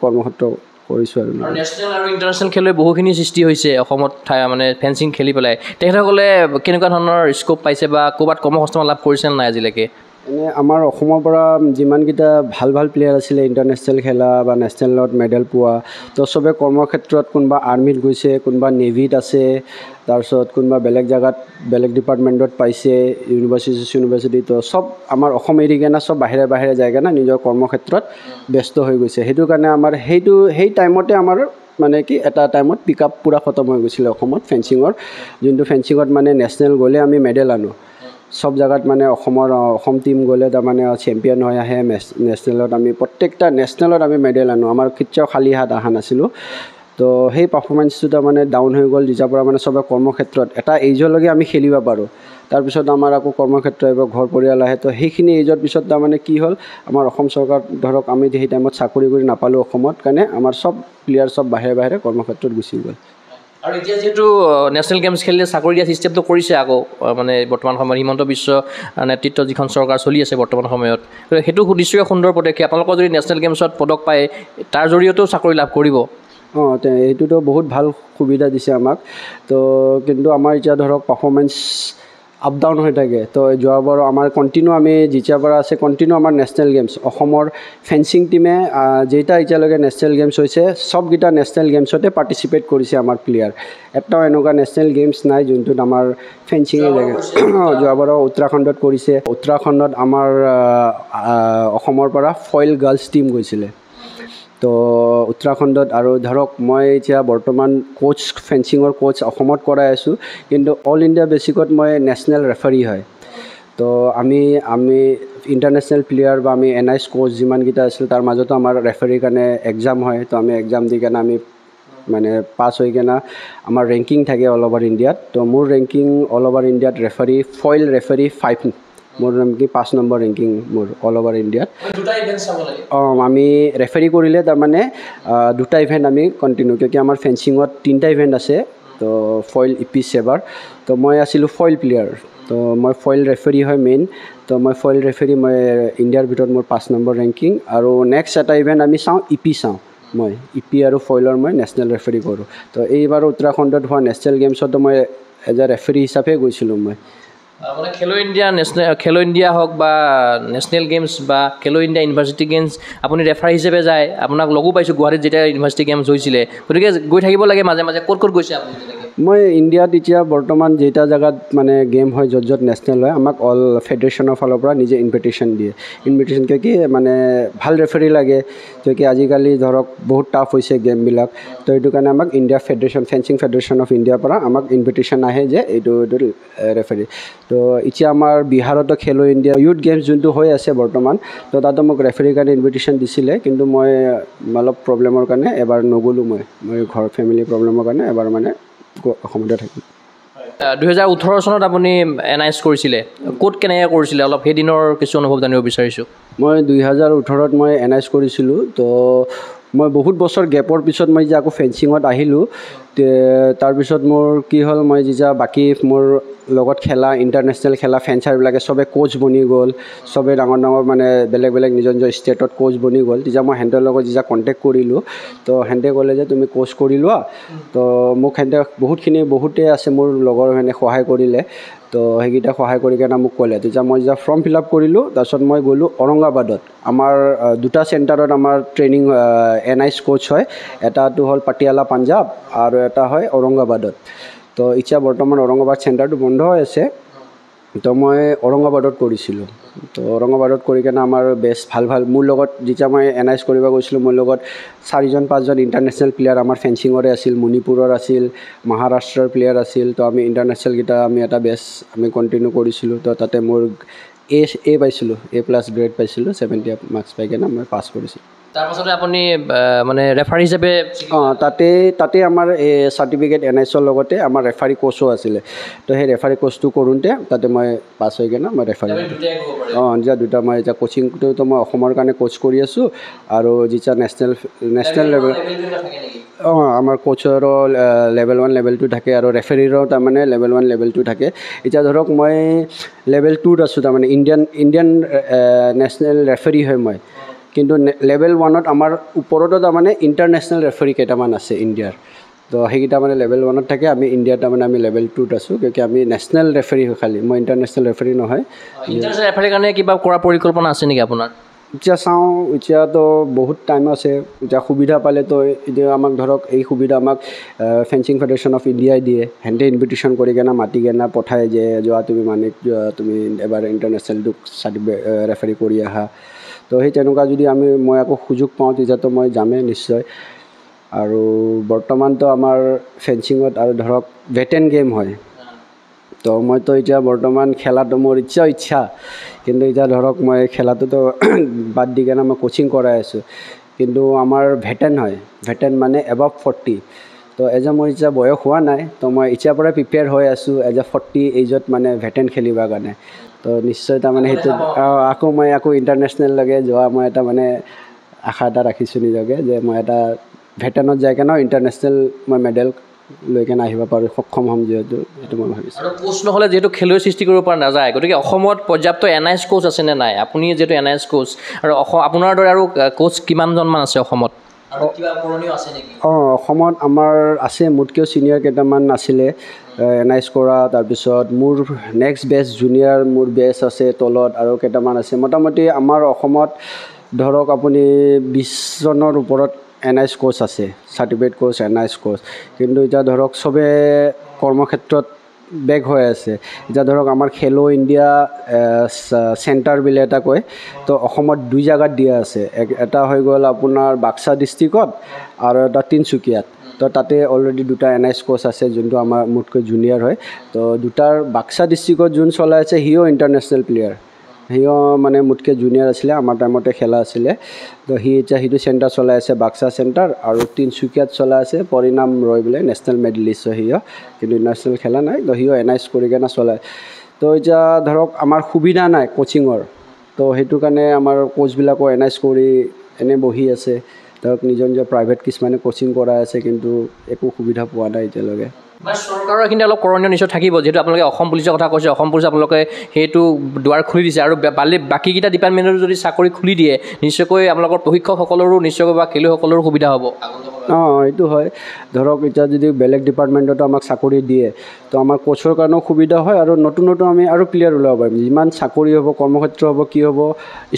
কৰ্মক্ষেত্ৰ কৰিছোঁ আৰু নেশ্যনেল আৰু ইণ্টাৰনেশ্যনেল খেলুৱৈ বহুখিনি সৃষ্টি হৈছে অসমত মানে ফেন্সিং খেলি পেলাই তেখেতসকলে কেনেকুৱা ধৰণৰ স্ক'প পাইছে বা ক'ৰবাত কৰ্মসংস্থাপন লাভ কৰিছে নাই আজিলৈকে এনে আমাৰ অসমৰ পৰা যিমানকেইটা ভাল প্লেয়াৰ আছিলে ইণ্টাৰনেশ্যনেল খেলা বা নেশ্যনেলত মেডেল পোৱা তো চবে কৰ্মক্ষেত্ৰত কোনোবা আৰ্মিত গৈছে কোনোবা নেভিত আছে তাৰপিছত কোনোবা বেলেগ জেগাত বেলেগ ডিপাৰ্টমেণ্টত পাইছে ইউনিভাৰ্চিটি তো চব আমাৰ অসম এৰি কেনে চব বাহিৰে যায় কেনে নিজৰ কৰ্মক্ষেত্ৰত ব্যস্ত হৈ গৈছে সেইটো কাৰণে আমাৰ সেই টাইমতে আমাৰ মানে কি এটা টাইমত পিক আপ পূৰা খতম হৈ গৈছিলে অসমত ফেন্সিঙৰ যোনটো ফেন্সিঙত মানে নেশ্যনেল গ'লে আমি মেডেল আনো সব জায়গাত মানে অসম টিম গ'লে তাৰমানে চেম্পিয়ন হৈ আহে নেশ্যনেলত আমি প্ৰত্যেকটা নেশ্যনেলত আমি মেডেল আনো আমাৰ কেতিয়াও খালী হাত অহা নাছিলোঁ তো সেই পাৰফৰ্মেঞ্চটো তাৰমানে ডাউন হৈ গ'ল যেতিয়াৰ পৰা মানে চবে কৰ্মক্ষেত্ৰত এটা এইজলৈকে আমি খেলিব পাৰোঁ তাৰপিছত আমাৰ আকৌ কৰ্মক্ষেত্ৰ আহিব, ঘৰ পৰিয়াল আহে। তো সেইখিনি এজৰ পিছত তাৰমানে কি হ'ল, আমাৰ অসম চৰকাৰ ধৰক আমি সেই টাইমত চাকৰি কৰি নাপালোঁ অসমত, কাৰণে আমাৰ চব প্লেয়াৰ চব বাহিৰে বাহিৰে কৰ্মক্ষেত্ৰত গুচি গ'ল। আৰু এতিয়া যিহেতু নেশ্যনেল গেমছ খেলিলে চাকৰি দিয়া ছিষ্টেমটো কৰিছে আকৌ মানে বৰ্তমান সময়ত হিমন্ত বিশ্ব নেতৃত্বত যিখন চৰকাৰ চলি আছে বৰ্তমান সময়ত, সেইটো নিশ্চয় সুন্দৰ পদক্ষেপ। আপোনালোকৰ যদি নেশ্যনেল গেমছত পদক পায় তাৰ জৰিয়তেও চাকৰি লাভ কৰিব। এইটোতো বহুত ভাল সুবিধা দিছে আমাক। তো কিন্তু আমাৰ এতিয়া ধৰক পাৰফৰ্মেঞ্চ আপ ডাউন হৈ থাকে। তো যোৱাবাৰ আমাৰ কণ্টিনিউ আমি যেতিয়াৰ পৰা আছে কণ্টিনিউ আমাৰ নেশ্যনেল গেমছ, অসমৰ ফেঞ্চিং টিমে যেইটা এতিয়ালৈকে নেশ্যনেল গেমছ হৈছে চবকেইটা নেশ্যনেল গেমছতে পাৰ্টিচিপেট কৰিছে আমাৰ প্লেয়াৰ। এটাও এনেকুৱা নেশ্যনেল গেমছ নাই যোনটোত আমাৰ ফেঞ্চিঙে জেগা। যোৱাবাৰো উত্তৰাখণ্ডত কৰিছে। উত্তৰাখণ্ডত আমাৰ অসমৰ পৰা ফইল গাৰ্লছ টিম গৈছিলে। তো উত্তৰাখণ্ডত আৰু ধৰক মই এতিয়া বৰ্তমান কোচ ফেঞ্চিঙৰ কোচ অসমত কৰাই আছোঁ, কিন্তু অল ইণ্ডিয়া বেচিকত মই নেশ্যনেল ৰেফাৰী হয়। তো আমি ইণ্টাৰনেশ্যনেল প্লেয়াৰ বা আমি NIS কোচ যিমানকেইটা আছিল তাৰ মাজতো আমাৰ ৰেফাৰীৰ কাৰণে এক্সাম হয়। তো আমি এক্সাম দি কেনে আমি মানে পাছ হৈ কেনে আমাৰ ৰেংকিং থাকে অল অভাৰ ইণ্ডিয়াত। তো মোৰ ৰেংকিং অল অভাৰ ইণ্ডিয়াত ফইল ৰেফাৰী 5, মোৰ ৰেংকিং 5 নম্বৰ ৰেংকিং মোৰ অল অভাৰ ইণ্ডিয়াত। আমি ৰেফাৰী কৰিলে তাৰমানে দুটা ইভেণ্ট আমি কণ্টিনিউ, কিয় আমাৰ ফেঞ্চিঙত 3টা ইভেণ্ট আছে। তো ফইল EP চেবাৰ, তো মই আছিলোঁ ফইল প্লেয়াৰ। তো মই ফইল ৰেফাৰী হয় মেইন। তো মই ফইল ৰেফাৰী, মই ইণ্ডিয়াৰ ভিতৰত মোৰ 5 নম্বৰ ৰেংকিং। আৰু নেক্সট এটা ইভেণ্ট আমি চাওঁ EP চাওঁ, মই EP আৰু ফইলৰ মই নেশ্যনেল ৰেফাৰী কৰোঁ। তো এইবাৰ উত্তৰাখণ্ডত হোৱা নেশ্যনেল গেমছতো মই এজ এ ৰেফাৰী হিচাপে গৈছিলোঁ। মই মানে খেলো ইণ্ডিয়া হওক বা নেশ্যনেল গেমছ বা খেলো ইণ্ডিয়া ইউনিভাৰ্চিটি গেমছ আপুনি ৰেফাৰী হিচাপে যায়। আপোনাক লগো পাইছোঁ গুৱাহাটীত যেতিয়া ইউনিভাৰ্চিটি গেমছ হৈছিলে, গতিকে গৈ থাকিব লাগে মাজে মাজে। ক'ত গৈছে আপুনি? মই ইণ্ডিয়াত এতিয়া বৰ্তমান যেইটা জেগাত মানে গেম হয়, য'ত য'ত নেশ্যনেল হয়, আমাক অল ফেডাৰেশ্যনৰ ফালৰ পৰা নিজে ইনভিটেশ্যন দিয়ে। ইনভিটেশ্যন কিয় কি মানে ভাল ৰেফাৰী লাগে, কিয় কি আজিকালি ধৰক বহুত টাফ হৈছে গেমবিলাক। তো সেইটো কাৰণে আমাক India federation, fencing federation of ইণ্ডিয়াৰ পৰা আমাক ইনভিটেশ্যন আহে যে এইটো ৰেফাৰী। তো এতিয়া আমাৰ বিহাৰতো খেলো ইণ্ডিয়া ইউথ গেমছ যোনটো হৈ আছে বৰ্তমান, তো তাতো মোক ৰেফাৰীৰ কাৰণে ইনভিটেশ্যন দিছিলে, কিন্তু মই অলপ প্ৰব্লেমৰ কাৰণে এবাৰ নগ'লোঁ। মই ঘৰ ফেমিলি প্ৰব্লেমৰ কাৰণে এবাৰ মানে অসমতে থাকিম। 2018 চনত আপুনি NIS কৰিছিলে, ক'ত কেনেকৈ কৰিছিলে অলপ সেইদিনৰ কিছু অনুভৱ জানিব বিচাৰিছোঁ। মই 2018ত মই NIS কৰিছিলোঁ। তো মই বহুত বছৰ গেপৰ পিছত মই যে আকৌ ফেঞ্চিঙত আহিলোঁ। তাৰপিছত মোৰ কি হ'ল, মই যেতিয়া বাকী মোৰ লগত খেলা ইণ্টাৰনেশ্যনেল খেলা ফেঞ্চাৰবিলাকে চবে কোচ বনি গ'ল, চবে ডাঙৰ ডাঙৰ মানে বেলেগ বেলেগ নিজৰ নিজৰ ষ্টেটত কোচ বনি গ'ল। তেতিয়া মই সিহঁতৰ লগত যেতিয়া কণ্টেক্ট কৰিলোঁ, তো সিহঁতে ক'লে যে তুমি কোচ কৰি লোৱা। তো মোক সিহঁতে বহুতে আছে মোৰ লগৰ মানে সহায় কৰিলে। তো সেইকেইটা সহায় কৰি কেনে মোক ক'লে। তেতিয়া মই যেতিয়া ফৰ্ম ফিল আপ কৰিলোঁ, তাৰপিছত মই গ'লোঁ ঔৰংগাবাদত। আমাৰ দুটা চেণ্টাৰত আমাৰ ট্ৰেইনিং NIS কোচ হয়, এটাটো হ'ল পাটিয়ালা পাঞ্জাৱ আৰু এটা হয় ঔৰংগাবাদত। তো এতিয়া বৰ্তমান ঔৰংগাবাদ চেণ্টাৰটো বন্ধ হৈ আছে। তো মই ঔৰংগাবাদত কৰিছিলোঁ। তো ঔৰংগাবাদত কৰি কেনে আমাৰ বেষ্ট ভাল মোৰ লগত যেতিয়া মই NIS কৰিব গৈছিলোঁ, মোৰ লগত 4-5জন ইণ্টাৰনেশ্যনেল প্লেয়াৰ আমাৰ ফেঞ্চিঙৰে আছিল, মণিপুৰৰ আছিল, মহাৰাষ্ট্ৰৰ প্লেয়াৰ আছিল। তো আমি ইণ্টাৰনেশ্যনেলকেইটা আমি এটা বেষ্ট আমি কণ্টিনিউ কৰিছিলোঁ। তো তাতে মোৰ A পাইছিলোঁ, A+ গ্ৰেড পাইছিলোঁ, 70 মাৰ্কছ পাই কেনে মই পাছ কৰিছিলোঁ। তাৰপাছতে আপুনি মানে ৰেফাৰী হিচাপে তাতে আমাৰ চাৰ্টিফিকেট NISৰ লগতে আমাৰ ৰেফাৰী কোচো আছিলে। তো সেই ৰেফাৰী কোচটো কৰোঁতে তাতে মই পাছ হৈ কেনে মই ৰেফাৰী যেতিয়া দুটা মই এতিয়া কোচিংটোতো মই অসমৰ কাৰণে কোচ কৰি আছোঁ, আৰু যেতিয়া নেশ্যনেল লেভেল আমাৰ কোচৰো লেভেল 1 লেভেল 2 থাকে, আৰু ৰেফাৰীৰো তাৰমানে লেভেল 1 লেভেল 2 থাকে। এতিয়া ধৰক মই লেভেল 2ত আছোঁ, তাৰমানে ইণ্ডিয়ান নেশ্যনেল ৰেফাৰী হয় মই। কিন্তু লেভেল 1ত আমাৰ ওপৰতো তাৰমানে ইণ্টাৰনেশ্যনেল ৰেফাৰী কেইটামান আছে ইণ্ডিয়াৰ। তো সেইকেইটা মানে লেভেল 1ত থাকে, আমি ইণ্ডিয়াত তাৰমানে আমি লেভেল 2ত আছোঁ, কিয় আমি নেশ্যনেল ৰেফাৰী হয় খালি, মই ইণ্টাৰনেশ্যনেল ৰেফাৰী নহয়। ইণ্টাৰনেশ্যনেল ৰেফাৰীৰ কাৰণে কিবা কৰা পৰিকল্পনা আছে নেকি আপোনাৰ? এতিয়া চাওঁ, এতিয়াতো বহুত টাইম আছে। এতিয়া সুবিধা পালেতো এতিয়া আমাক ধৰক এই সুবিধা আমাক ফেঞ্চিং ফেডাৰেশ্যন অফ ইণ্ডিয়াই দিয়ে। সিহঁতে ইনভিটেশ্যন কৰি কেনে মাতি কেনে পঠায় যে যোৱা তুমি এবাৰ ইণ্টাৰনেশ্যনেলটোক ৰেফাৰী কৰি আহা। তো সেই তেনেকুৱা যদি মই আকৌ সুযোগ পাওঁ, তেতিয়াতো মই যামেই নিশ্চয়। আৰু বৰ্তমানতো আমাৰ ফেঞ্চিঙত আৰু ধৰক ভেটেন গেম হয়। তো মইতো এতিয়া বৰ্তমান খেলাটো মোৰ ইচ্ছা, কিন্তু এতিয়া ধৰক মই খেলাটোতো বাদ দি কেনে মই কোচিং কৰাই আছোঁ। কিন্তু আমাৰ ভেটেন হয়, ভেটেন মানে এবাভ 40। তো মোৰ এতিয়া বয়স হোৱা নাই, তো মই এতিয়াৰ পৰাই প্ৰিপেয়াৰ হৈ আছোঁ 40 এজত মানে ভেটেন খেলিবৰ কাৰণে। তো নিশ্চয় তাৰমানে সেইটো আকৌ ইণ্টাৰনেশ্যনেললৈকে যোৱা মই এটা মানে আশা এটা ৰাখিছোঁ নিজকে, যে মই এটা ভেটেনত যাই কেনে ইণ্টাৰনেশ্যনেল মই মেডেল লৈ কেনে আহিব পাৰোঁ, সক্ষম হ'ম যিহেতু, সেইটো মই ভাবিছোঁ। আৰু কোচ নহ'লে যিহেতু খেলুৱৈ সৃষ্টি কৰিব পৰা নাযায়, গতিকে অসমত পৰ্যাপ্ত NIS কোচ আছেনে নাই? আপুনি যিহেতু NIS কোচ, আৰু আপোনাৰ দৰে আৰু কোচ কিমানজনমান আছে অসমত? অসমত আমাৰ আছে, মোতকৈও ছিনিয়ৰ কেইটামান আছিলে NIS কৰা। তাৰপিছত মোৰ নেক্সট বেষ্ট জুনিয়ৰ মোৰ বেষ্ট আছে তলত, আৰু কেইটামান আছে। মোটামুটি আমাৰ অসমত ধৰক আপুনি 20জনৰ ওপৰত NIS কোচ আছে, চাৰ্টিফিকেট কোচ, NIS কোচ। কিন্তু এতিয়া ধৰক চবে কৰ্মক্ষেত্ৰত বেক হৈ আছে। এতিয়া ধৰক আমাৰ খেলো ইণ্ডিয়া চেণ্টাৰ বুলি এটা কয়, তো অসমত 2 জেগাত দিয়া আছে। এটা হৈ গ'ল আপোনাৰ বাক্সা ডিষ্ট্ৰিক্টত, আৰু এটা তিনিচুকীয়াত। তো তাতে অলৰেডি 2টা NIS কোচ আছে, যোনটো মোতকৈ জুনিয়ৰ হয়। তো 2টাৰ বাক্সা ডিষ্ট্ৰিক্টত যোন চলাই আছে সিও ইণ্টাৰনেশ্যনেল প্লেয়াৰ, সিও মানে মোতকৈ জুনিয়ৰ আছিলে, আমাৰ টাইমতে খেলা আছিলে। তো সিটো চেণ্টাৰ চলাই আছে, বাক্সা চেণ্টাৰ। আৰু তিনিচুকীয়াত চলাই আছে পৰিণাম ৰয় বোলে, নেশ্যনেল মেডেলিষ্ট হয় সিও, কিন্তু ইণ্টাৰনেশ্যনেল খেলা নাই। তো সিও NIS কৰি কেনে চলায়। তো এতিয়া ধৰক আমাৰ সুবিধা নাই কোচিঙৰ, তো সেইটো কাৰণে আমাৰ কোচবিলাকো NIS কৰি এনেই বহি আছে। ধৰক নিজৰ প্ৰাইভেট কিছুমানে কোচিং কৰাই আছে, কিন্তু একো সুবিধা পোৱা নাই এতিয়ালৈকে। চৰকাৰৰ এইখিনি অলপ কৰণীয় নিশ্চয় থাকিব, যিহেতু আপোনালোকে অসম পুলিচৰ কথা কৈছে। অসম পুলিচে আপোনালোকে সেইটো দুৱাৰ খুলি দিছে, আৰু বাকীকেইটা ডিপাৰ্টমেণ্টৰো যদি চাকৰি খুলি দিয়ে, নিশ্চয়কৈ আপোনালোকৰ প্ৰশিক্ষকসকলৰো নিশ্চয়কৈ বা খেলুৱৈসকলৰো সুবিধা হ'ব। এইটো হয়। ধৰক এতিয়া যদি বেলেগ ডিপাৰ্টমেণ্টতো আমাক চাকৰি দিয়ে, তো আমাৰ কোচৰ কাৰণেও সুবিধা হয়, আৰু নতুন আমি আৰু প্লেয়াৰ ওলাব পাৰিম। যিমান চাকৰি হ'ব, কৰ্মক্ষেত্ৰ হ'ব, কি হ'ব,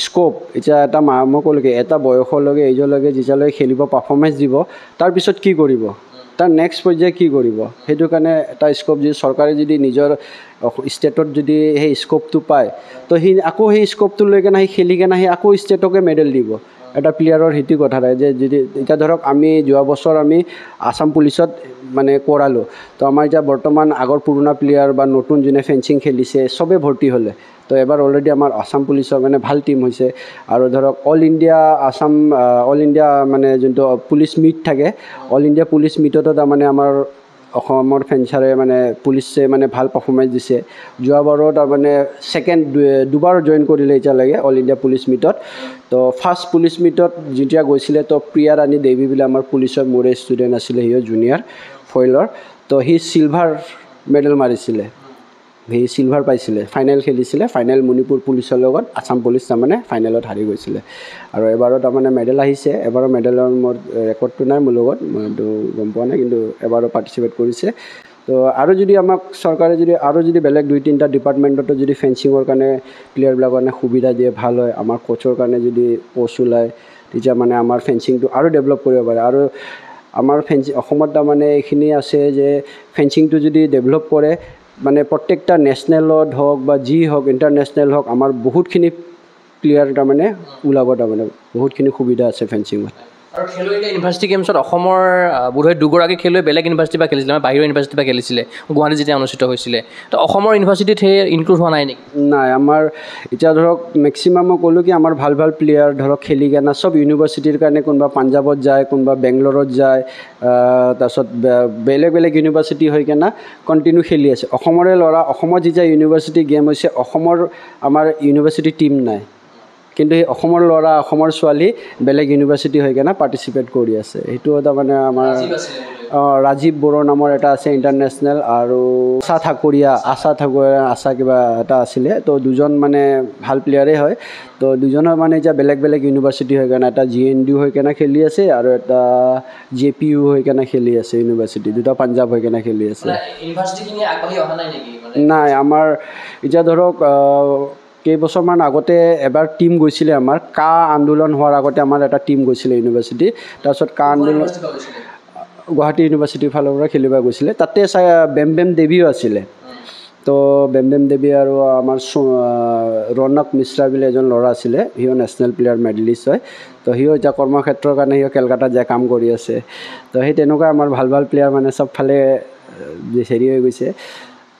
স্ক'প এতিয়া এটা মই ক'লোঁগৈ, এটা বয়সলৈকে এইজলৈকে যেতিয়ালৈকে খেলিব, পাৰফৰ্মেঞ্চ দিব, তাৰপিছত কি কৰিব, তাৰ নেক্সট পৰ্যায়ে কি কৰিব, সেইটো কাৰণে এটা স্ক'প যদি চৰকাৰে যদি নিজৰ ষ্টেটত যদি সেই স্ক'পটো পায়, তো আকৌ সেই স্ক'পটো লৈ কেনে খেলি কেনে আকৌ ষ্টেটকে মেডেল দিব। এটা প্লেয়াৰৰ সেইটো কথা নাই যে যদি এতিয়া ধৰক আমি যোৱা বছৰ আমি আছাম পুলিচত মানে কৰালোঁ, তো আমাৰ এতিয়া বৰ্তমান আগৰ পুৰণা প্লেয়াৰ বা নতুন যোনে ফেঞ্চিং খেলিছে চবেই ভৰ্তি হ'লে। তো এবাৰ অলৰেডি আমাৰ আছাম পুলিচৰ মানে ভাল টীম হৈছে। আৰু ধৰক অল ইণ্ডিয়া মানে যোনটো পুলিচ মিট থাকে, অল ইণ্ডিয়া পুলিচ মিটতো তাৰমানে আমাৰ অসমৰ ফেঞ্চাৰে মানে পুলিচে মানে ভাল পাৰফৰ্মেঞ্চ দিছে। যোৱাবাৰো তাৰমানে দুবাৰ জইন কৰিলে এতিয়ালৈকে অল ইণ্ডিয়া পুলিচ মিটত। তো ফাৰ্ষ্ট পুলিচ মিটত যেতিয়া গৈছিলে, তো প্ৰিয়া ৰাণী দেৱী বুলি আমাৰ পুলিচৰ মোৰে ষ্টুডেণ্ট আছিলে, সিও জুনিয়ৰ ফইলৰ। তো সি চিলভাৰ মেডেল মাৰিছিলে, সি চিলভাৰ পাইছিলে, ফাইনেল খেলিছিলে, ফাইনেল মণিপুৰ পুলিচৰ লগত আছাম পুলিচ তাৰমানে ফাইনেলত হাৰি গৈছিলে। আৰু এবাৰো তাৰমানে মেডেল আহিছে, এবাৰো মেডেলৰ মোৰ ৰেকৰ্ডটো নাই মোৰ লগত, মইতো গম পোৱা নাই, কিন্তু এবাৰো পাৰ্টিচিপেট কৰিছে। তো আৰু যদি আমাক চৰকাৰে যদি বেলেগ 2-3টা ডিপাৰ্টমেণ্টতো যদি ফেঞ্চিঙৰ কাৰণে প্লেয়াৰবিলাকৰ কাৰণে সুবিধা দিয়ে, ভাল হয়। আমাৰ কোচৰ কাৰণে যদি প'ষ্ট ওলায়, তেতিয়া মানে আমাৰ ফেঞ্চিংটো আৰু ডেভেলপ কৰিব পাৰে। আৰু আমাৰ অসমত তাৰমানে এইখিনি আছে যে ফেঞ্চিংটো যদি ডেভেলপ কৰে, মানে প্ৰত্যেকটা নেশ্যনেলত হওক বা যি হওক, ইণ্টাৰনেশ্যনেল হওক, আমাৰ বহুতখিনি প্লেয়াৰ তাৰমানে ওলাব, তাৰমানে বহুতখিনি সুবিধা আছে ফেঞ্চিঙত। আৰু খেলো ইণ্ডিয়া ইউনিভাৰ্চিটি গেমছত অসমৰ বোধহয় 2গৰাকী খেলুৱৈ বেলেগ ইউনিভাৰ্চিটিৰ পৰা খেলিছিলে, বাহিৰৰ ইউনিভাৰ্চিটিৰ পৰা খেলিছিলে, গুৱাহাটী যেতিয়া অনুষ্ঠিত হৈছিলে। তো অসমৰ ইউনিভাৰ্চিটিত সেই ইনক্লুড হোৱা নাই নেকি? নাই, আমাৰ এতিয়া ধৰক মেক্সিমাম মই ক'লোঁ কি আমাৰ ভাল প্লেয়াৰ ধৰক খেলি কেনে চব ইউনিভাৰ্চিটিৰ কাৰণে, কোনোবা পাঞ্জাৱত যায়, কোনোবা বেংগলোৰত যায়, তাৰপিছত বেলেগ ইউনিভাৰ্চিটি হৈ কেনে কণ্টিনিউ খেলি আছে। অসমৰে ল'ৰা, অসমত যেতিয়া ইউনিভাৰ্চিটি গেম হৈছে, আমাৰ ইউনিভাৰ্চিটি টীম নাই, কিন্তু সেই অসমৰ ল'ৰা, অসমৰ ছোৱালী বেলেগ ইউনিভাৰ্চিটি হৈ কেনে পাৰ্টিচিপেট কৰি আছে। সেইটো তাৰমানে আমাৰ ৰাজীৱ বড়ো নামৰ এটা আছে ইণ্টাৰনেশ্যনেল, আৰু আশা কিবা এটা আছিলে। তো 2জন মানে ভাল প্লেয়াৰে হয়। তো 2জনৰ মানে এতিয়া বেলেগ ইউনিভাৰ্চিটি হৈ কেনে, এটা GNDU হৈ কেনে খেলি আছে, আৰু এটা JPU হৈ কেনে খেলি আছে ইউনিভাৰ্চিটি, 2টা পাঞ্জাৱ হৈ কেনে খেলি আছে। নাই, আমাৰ এতিয়া ধৰক কেইবছৰমান আগতে এবাৰ টীম গৈছিলে, আমাৰ আন্দোলন হোৱাৰ আগতে আমাৰ এটা টীম গৈছিলে ইউনিভাৰ্চিটি। তাৰপিছত আন্দোলন গুৱাহাটী ইউনিভাৰ্চিটিৰ ফালৰ পৰা খেলিব গৈছিলে, তাতে বেম দেৱীও আছিলে। তো বেম দেৱী আৰু আমাৰ ৰৌনক মিশ্ৰা বুলি এজন ল'ৰা আছিলে, সিও নেশ্যনেল প্লেয়াৰ মেডেলিষ্ট হয়। তো সিও এতিয়া কৰ্মক্ষেত্ৰৰ কাৰণে সিও কেলকাতাত যায় কাম কৰি আছে। তো সেই তেনেকুৱা আমাৰ ভাল প্লেয়াৰ মানে চবফালে হেৰি হৈ গৈছে।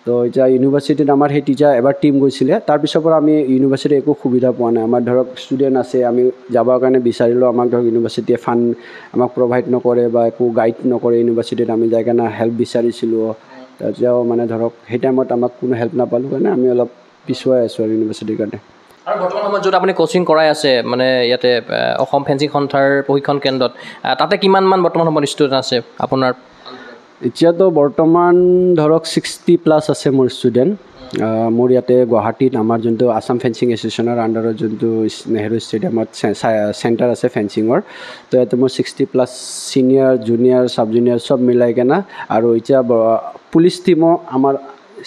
তো তো এতিয়া ইউনিভাৰ্চিটিত আমাৰ সেই টিচাৰ এবাৰ টীম গৈছিলে তাৰপিছৰ পৰা আমি ইউনিভাৰ্চিটিৰ একো সুবিধা পোৱা নাই আমাৰ ধৰক ষ্টুডেণ্ট আছে আমি যাবৰ কাৰণে বিচাৰিলেও আমাক ধৰক ইউনিভাৰ্চিটিয়ে ফাণ্ড আমাক প্ৰভাইড নকৰে বা একো গাইড নকৰে ইউনিভাৰ্চিটিত আমি যাই কাৰণে হেল্প বিচাৰিছিলোঁ তেতিয়াও মানে ধৰক সেই টাইমত আমাক কোনো হেল্প নাপালোঁ কাৰণে আমি অলপ পিছুৱাই আছোঁ আৰু ইউনিভাৰ্চিটিৰ কাৰণে আৰু বৰ্তমান সময়ত য'ত আপুনি কোচিং কৰাই আছে মানে ইয়াতে অসম ফেঞ্চিং সন্থাৰ প্ৰশিক্ষণ কেন্দ্ৰত তাতে কিমানমান বৰ্তমান সময়ত ষ্টুডেণ্ট আছে আপোনাৰ এতিয়াতো বৰ্তমান ধৰক 60+ আছে মোৰ ষ্টুডেণ্ট মোৰ ইয়াতে গুৱাহাটীত আমাৰ যোনটো আছাম ফেঞ্চিং এছ'চিয়েশ্যনৰ আণ্ডাৰত যোনটো নেহেৰু ষ্টেডিয়ামত চেণ্টাৰ আছে ফেঞ্চিঙৰ তো ইয়াতে মোৰ 60+ ছিনিয়ৰ জুনিয়ৰ ছাব জুনিয়ৰ চব মিলাই কেনে আৰু এতিয়া পুলিচ টীমো আমাৰ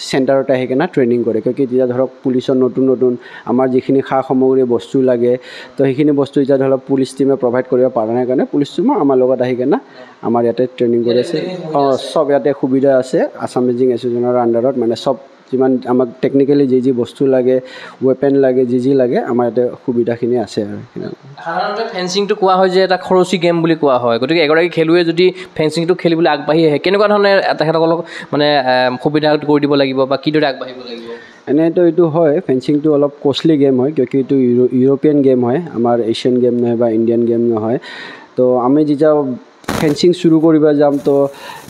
চেণ্টাৰত আহি কেনে ট্ৰেইনিং কৰে কিয় এতিয়া ধৰক পুলিচৰ নতুন নতুন আমাৰ যিখিনি সা সামগ্ৰী বস্তু লাগে তো সেইখিনি বস্তু এতিয়া ধৰক পুলিচ টীমে প্ৰভাইড কৰিব পৰা নাই কাৰণে পুলিচ টীমো আমাৰ লগত আহি কেনে আমাৰ ইয়াতে ট্ৰেইনিং কৰি আছে চব ইয়াতে সুবিধা আছে আছাম ফেঞ্চিং এছ'চিয়েশ্যনৰ আণ্ডাৰত মানে চব যিমান আমাক টেকনিকেলি যি বস্তু লাগে ৱেপেন লাগে যি লাগে আমাৰ ইয়াতে সুবিধাখিনি আছে আৰু সাধাৰণতে ফেঞ্চিংটো কোৱা হয় যে এটা খৰচী গেম বুলি কোৱা হয় গতিকে এগৰাকী খেলুৱৈ যদি ফেঞ্চিংটো খেলিবলৈ আগবাঢ়ি আহে কেনেকুৱা ধৰণে তেখেতসকলক মানে সুবিধা কৰি দিব লাগিব বা কিদৰে আগবাঢ়িব লাগিব এনেতো এইটো হয় ফেঞ্চিংটো অলপ কষ্টলি গেম হয় কিয় এইটো ইউৰোপিয়ান গেম হয় আমাৰ এছিয়ান গেম নহয় বা ইণ্ডিয়ান গেম নহয় তো আমি যেতিয়া ফেঞ্চিং চুৰু কৰিব যাম তো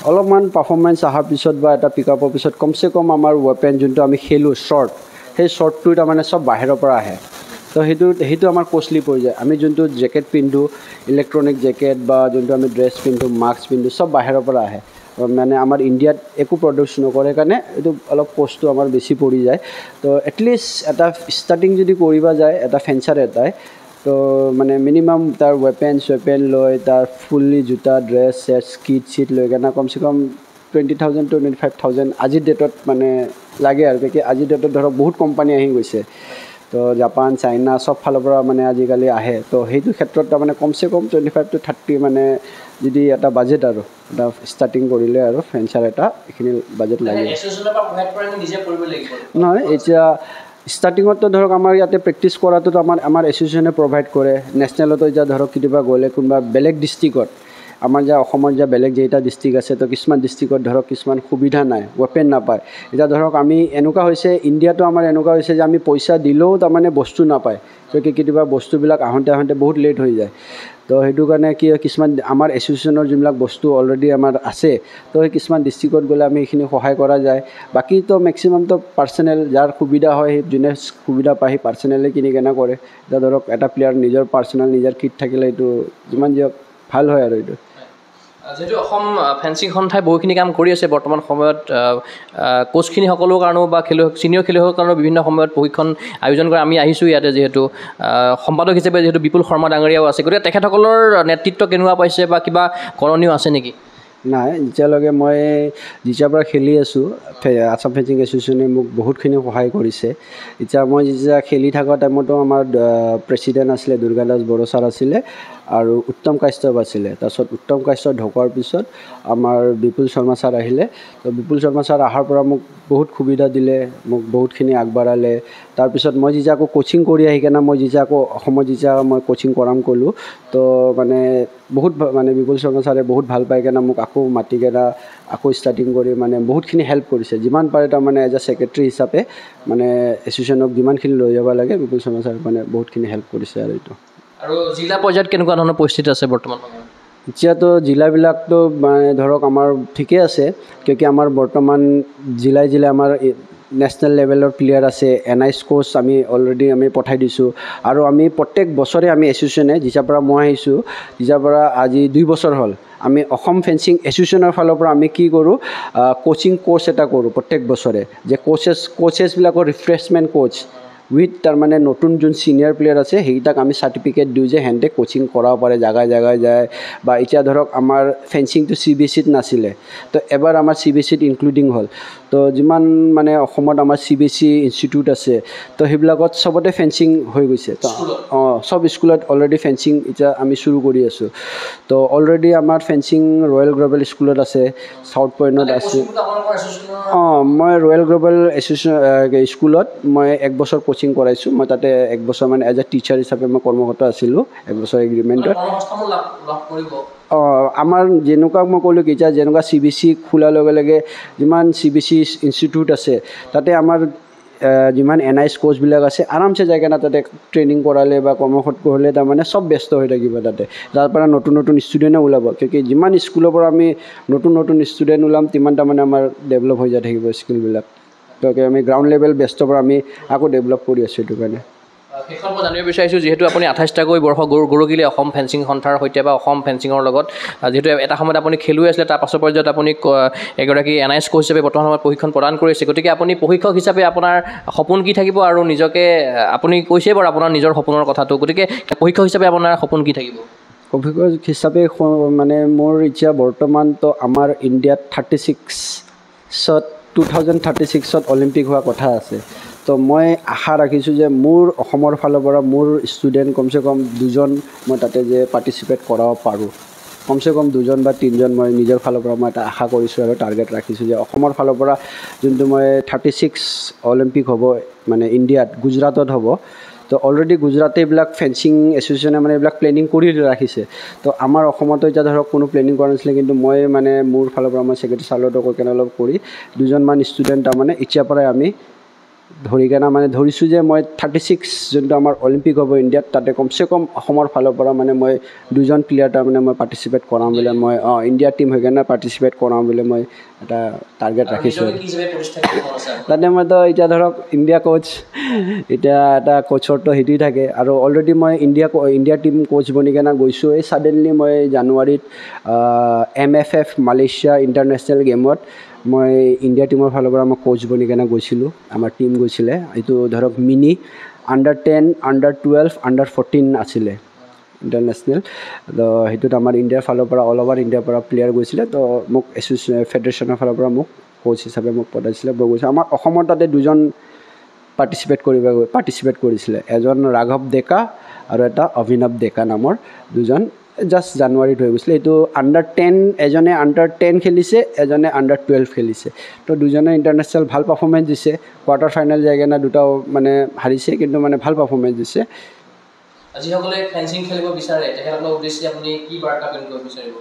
অলপমান পাৰফৰ্মেঞ্চ অহাৰ পিছত বা এটা পিক আপৰ পিছত কমচে কম আমাৰ ৱেপেন যোনটো আমি খেলোঁ শ্বৰ্ট সেই শ্বৰ্টটো তাৰমানে চব বাহিৰৰ পৰা আহে তো সেইটো আমাৰ কষ্টলি পৰি যায় আমি যোনটো জেকেট পিন্ধোঁ ইলেক্ট্ৰনিক জেকেট বা যোনটো আমি ড্ৰেছ পিন্ধোঁ মাস্ক পিন্ধোঁ চব বাহিৰৰ পৰা আহে মানে আমাৰ ইণ্ডিয়াত একো প্ৰডিউচ নকৰে কাৰণে এইটো অলপ কষ্টটো আমাৰ বেছি পৰি যায় তো এটলিষ্ট এটা ষ্টাৰ্টিং যদি কৰিব যায় এটা ফেঞ্চাৰ এটাই তো মানে মিনিমাম তাৰ ৱেপেন লৈ তাৰ ফুল্লি জোতা ড্ৰেছ চেট কিট চিট লৈ কেনে কমচে কম 20,000 to 25,000 আজিৰ ডেটত মানে লাগে আৰু কিয় আজিৰ ডেটত ধৰক বহুত কোম্পানী আহি গৈছে তো জাপান চাইনা চব ফালৰ পৰা মানে আজিকালি আহে তো সেইটো ক্ষেত্ৰত তাৰমানে কমচে কম 25 to 30 মানে যদি এটা বাজেট আৰু এটা ষ্টাৰ্টিং কৰিলে আৰু ফেঞ্চাৰ এটা এইখিনি বাজেট লাগে নহয় এতিয়া ষ্টাৰ্টিঙতো ধৰক আমাৰ ইয়াতে প্ৰেক্টিছ কৰাটোতো আমাৰ এছ'চিয়েশ্যনে প্ৰভাইড কৰে নেশ্যনেলতো এতিয়া ধৰক কেতিয়াবা গ'লে কোনোবা বেলেগ ডিষ্ট্ৰিক্টত আমাৰ যে অসমৰ যে বেলেগ যেইটা ডিষ্ট্ৰিক্ট আছে তো কিছুমান ডিষ্ট্ৰিক্টত ধৰক কিছুমান সুবিধা নাই ৱেপেন নাপায় এতিয়া ধৰক আমি এনেকুৱা হৈছে ইণ্ডিয়াটো আমাৰ এনেকুৱা হৈছে যে আমি পইচা দিলেও তাৰমানে বস্তু নাপায় কিয় কেতিয়াবা বস্তুবিলাক আহোঁতে বহুত লেট হৈ যায় তো সেইটো কাৰণে কি কিছুমান আমাৰ এছ'চিয়েশ্যনৰ যোনবিলাক বস্তু অলৰেডি আমাৰ আছে তো সেই কিছুমান ডিষ্ট্ৰিক্টত গ'লে আমি এইখিনি সহায় কৰা যায় বাকীতো মেক্সিমামটো পাৰ্চনেল যাৰ সুবিধা হয় সেই যোনে সুবিধা পায় সেই পাৰ্চনেলি কিনি কেনে কৰে এতিয়া ধৰক এটা প্লেয়াৰ নিজৰ পাৰ্চনেল নিজৰ কিট থাকিলে এইটো যিমান দিয়ক ভাল হয় আৰু এইটো যিহেতু অসম ফেঞ্চিং সন্থাই বহুখিনি কাম কৰি আছে বৰ্তমান সময়ত কোচখিনি সকলো কাৰণেও বা ছিনিয়ৰ খেলুৱৈৰ কাৰণেও বিভিন্ন সময়ত প্ৰশিক্ষণ আয়োজন কৰে আমি আহিছোঁ ইয়াতে যিহেতু সম্পাদক হিচাপে যিহেতু বিপুল শৰ্মা ডাঙৰীয়াও আছে গতিকে তেখেতসকলৰ নেতৃত্ব কেনেকুৱা পাইছে বা কিবা কৰণীয় আছে নেকি নাই এতিয়ালৈকে মই যেতিয়াৰ পৰা খেলি আছোঁ আছাম ফেঞ্চিং এছ'চিয়েশ্যনে মোক বহুতখিনি সহায় কৰিছে এতিয়া মই যেতিয়া খেলি থকা টাইমতো আমাৰ প্ৰেছিডেণ্ট আছিলে দুৰ্গা দাস বড়ো ছাৰ আছিলে আৰু উত্তম কাশ্যপ আছিলে তাৰপিছত উত্তম কাশ্যপ ঢোকোৱাৰ পিছত আমাৰ বিপুল শৰ্মা ছাৰ আহিলে তো বিপুল শৰ্মা ছাৰ অহাৰ পৰা মোক বহুত সুবিধা দিলে মোক বহুতখিনি আগবঢ়ালে তাৰপিছত মই যেতিয়া আকৌ কোচিং কৰি আহি কেনে মই যেতিয়া আকৌ অসমত যেতিয়া মই কোচিং কৰাম ক'লোঁ তো মানে বহুত মানে বিপুল শৰ্মা ছাৰে বহুত ভাল পাই কেনে মোক আকৌ মাতি কেনে আকৌ ষ্টাৰ্টিং কৰি মানে বহুতখিনি হেল্প কৰিছে যিমান পাৰে তাৰমানে এজ এ ছেক্ৰেটাৰী হিচাপে মানে এছ'চিয়েশ্যনক যিমানখিনি লৈ যাব লাগে বিপুল শৰ্মা ছাৰে মানে বহুতখিনি হেল্প কৰিছে আৰু এইটো আৰু জিলা পৰ্যায়ত কেনেকুৱা ধৰণৰ পৰিস্থিতি আছে বৰ্তমান এতিয়াতো জিলাবিলাকতো মানে ধৰক আমাৰ ঠিকে আছে কিয় আমাৰ বৰ্তমান জিলাই আমাৰ নেশ্যনেল লেভেলৰ প্লেয়াৰ আছে NIS কোচ আমি অলৰেডি আমি পঠাই দিছোঁ আৰু আমি প্ৰত্যেক বছৰে আমি এছ'চিয়েশ্যনে যেতিয়াৰ পৰা মই আহিছোঁ তেতিয়াৰ পৰা আজি 2 বছৰ হ'ল আমি অসম ফেঞ্চিং এছ'চিয়েশ্যনৰ ফালৰ পৰা আমি কি কৰোঁ কোচিং কোৰ্চ এটা কৰোঁ প্ৰত্যেক বছৰে যে কোচেছবিলাকৰ ৰিফ্ৰেছমেণ্ট কোচ উইথ তাৰমানে নতুন যোন ছিনিয়ৰ প্লেয়াৰ আছে সেইকেইটাক আমি চাৰ্টিফিকেট দিওঁ যে সিহঁতে কোচিং কৰাব পাৰে জাগাই যায় বা এতিয়া ধৰক আমাৰ ফেঞ্চিংটো CBSEত নাছিলে তো এবাৰ আমাৰ CBSEত ইনক্লুডিং হ'ল তো যিমান মানে অসমত আমাৰ CBSE ইনষ্টিটিউট আছে তো সেইবিলাকত চবতে ফেঞ্চিং হৈ গৈছে তো চব স্কুলত অলৰেডি ফেঞ্চিং এতিয়া আমি চুৰু কৰি আছোঁ তো অলৰেডি আমাৰ ফেঞ্চিং ৰয়েল গ্ল'বেল স্কুলত আছে চাউথ পইণ্টত আছে মই ৰয়েল গ্ল'বেল এছ'চিয়েশ্যন স্কুলত মই 1 বছৰ কোচিং কৰাইছোঁ মই তাতে 1 বছৰ মানে এজ এ টিচাৰ হিচাপে মই কৰ্মৰত আছিলোঁ 1 বছৰ এগ্ৰিমেণ্টত আমাৰ যেনেকুৱা মই ক'লোঁ কি এতিয়া যেনেকুৱা CBC খোলাৰ লগে লগে যিমান CBC ইনষ্টিটিউট আছে তাতে আমাৰ যিমান NIS কোৰ্চবিলাক আছে আৰামছে যায় কেনে তাতে ট্ৰেইনিং কৰালে বা কৰ্মশত কৰিলে তাৰমানে চব ব্যস্ত হৈ থাকিব তাতে যাৰ পৰা নতুন নতুন ষ্টুডেণ্টে ওলাব কিয় যিমান স্কুলৰ পৰা আমি নতুন নতুন ষ্টুডেণ্ট ওলাম তিমান তাৰমানে আমাৰ ডেভেলপ হৈ যায় থাকিব স্কিলবিলাক কিয় আমি গ্ৰাউণ্ড লেভেল বেষ্টৰ পৰা আমি আকৌ ডেভেলপ কৰি আছোঁ এইটো কাৰণে শেষত মই জানিব বিচাৰিছোঁ যিহেতু আপুনি 28টাকৈ বৰ্ষ গৌৰৱগিলে অসম ফেন্সিং সন্থাৰ সৈতে বা অসম ফেন্সিঙৰ লগত যিহেতু এটা সময়ত আপুনি খেলুৱৈ আছিলে তাৰ পাছৰ পৰ্যায়ত আপুনি এগৰাকী NIS কোচ হিচাপে বৰ্তমান সময়ত প্ৰশিক্ষণ প্ৰদান কৰি আছে গতিকে আপুনি প্ৰশিক্ষক হিচাপে আপোনাৰ সপোন কি থাকিব আৰু নিজকে আপুনি কৈছেই বাৰু আপোনাৰ নিজৰ সপোনৰ কথাটো গতিকে প্ৰশিক্ষক হিচাপে আপোনাৰ সপোন কি থাকিব প্ৰশিক্ষক হিচাপে মানে মোৰ এতিয়া বৰ্তমানতো আমাৰ ইণ্ডিয়াত 2036ত অলিম্পিক হোৱা কথা আছে তো মই আশা ৰাখিছোঁ যে মোৰ অসমৰ ফালৰ পৰা মোৰ ষ্টুডেণ্ট কমচে কম 2জন মই তাতে যে পাৰ্টিচিপেট কৰাব পাৰোঁ কমচে কম 2জন বা 3জন মই নিজৰ ফালৰ পৰা মই এটা আশা কৰিছোঁ আৰু টাৰ্গেট ৰাখিছোঁ যে অসমৰ ফালৰ পৰা যোনটো মই 36 অলিম্পিক হ'ব মানে ইণ্ডিয়াত গুজৰাটত হ'ব তো অলৰেডি গুজৰাটে এইবিলাক ফেন্সিং এছ'চিয়েশ্যনে মানে এইবিলাক প্লেনিং কৰি ৰাখিছে তো আমাৰ অসমতো এতিয়া ধৰক কোনো প্লেনিং কৰা নাছিলে কিন্তু মই মানে মোৰ ফালৰ পৰা মই ছেক্ৰেটাৰী চাৰ্লতো কৈ কেনে অলপ কৰি 2জনমান ষ্টুডেণ্ট তাৰমানে এতিয়াৰ পৰাই আমি ধৰি কেনে মানে ধৰিছোঁ যে মই 36 যোনটো আমাৰ অলিম্পিক হ'ব ইণ্ডিয়াত তাতে কমচে কম অসমৰ ফালৰ পৰা মানে মই 2জন প্লেয়াৰ তাৰমানে মই পাৰ্টিচিপেট কৰাম বুলি মই ইণ্ডিয়াৰ টীম হৈ কেনে পাৰ্টিচিপেট কৰাম বুলি মই এটা টাৰ্গেট ৰাখিছোঁ তাতে মইতো এতিয়া ধৰক ইণ্ডিয়া কোচ এতিয়া এটা কোচৰতো সেইটোৱে থাকে আৰু অলৰেডি মই ইণ্ডিয়া টীম কোচ বনি কেনে গৈছোঁ এই ছাডেনলি মই জানুৱাৰীত MFF মালয়েছিয়া ইণ্টাৰনেশ্যনেল গেমত মই ইণ্ডিয়া টীমৰ ফালৰ পৰা মই কোচ বনি কেনে গৈছিলোঁ আমাৰ টীম গৈছিলে এইটো ধৰক মিনি under-10 under-12 under-14 আছিলে ইণ্টাৰনেশ্যনেল তো সেইটোত আমাৰ ইণ্ডিয়াৰ ফালৰ পৰা অল অভাৰ ইণ্ডিয়াৰ পৰা প্লেয়াৰ গৈছিলে তো মোক ফেডাৰেশ্যনৰ ফালৰ পৰা মোক কোচ হিচাপে মোক পঠাইছিলে মই গৈছোঁ আমাৰ অসমৰ তাতে 2জন পাৰ্টিচিপেট কৰিছিলে এজন ৰাঘৱ ডেকা আৰু এটা অভিনৱ ডেকা নামৰ 2জন জাষ্ট জানুৱাৰীত হৈ গৈছিলে এইটো under-10 এজনে under-10 খেলিছে এজনে under-12 খেলিছে তো 2জনে ইণ্টাৰনেশ্যনেল ভাল পাৰফৰ্মেঞ্চ দিছে কোৱাৰ্টাৰ ফাইনেল যায় কেনে দুটাও মানে হাৰিছে কিন্তু মানে ভাল পাৰফৰ্মেঞ্চ দিছে যিসকলে ফেন্সিং খেলিব বিচাৰে তেখেতসকলৰ উদ্দেশ্যে আপুনি কি বাৰ্তা প্ৰেৰণ কৰিব বিচাৰিব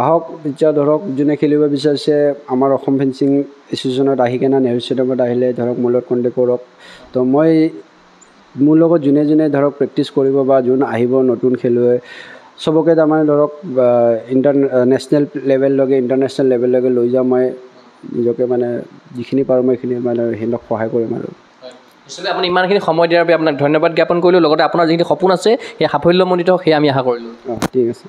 আহক এতিয়া ধৰক যোনে খেলিব বিচাৰিছে আমাৰ অসম ফেন্সিং এছ'চিয়েশ্যনত আহি কেনে নেহৰু ষ্টেডিয়ামত আহিলে ধৰক মোৰ লগত কণ্টেক্ট কৰক তো মই মোৰ লগত যোনে যোনে ধৰক প্ৰেক্টিছ কৰিব বা যোন আহিব নতুন খেলুৱৈ চবকে তাৰমানে ধৰক নেশ্যনেল লেভেললৈকে ইণ্টাৰনেশ্যনেল লেভেললৈকে লৈ যাওঁ মই নিজকে মানে যিখিনি পাৰোঁ মই এইখিনি মানে সিহঁতক সহায় কৰিম আৰু নিশ্চয় আপুনি ইমানখিনি সময় দিয়াৰ বাবে আপোনাক ধন্যবাদ জ্ঞাপন কৰিলোঁ লগতে আপোনাৰ যিখিনি সপোন আছে সেই সাফল্যমণ্ডিত সেয়া আমি আশা কৰিলোঁ ঠিক আছে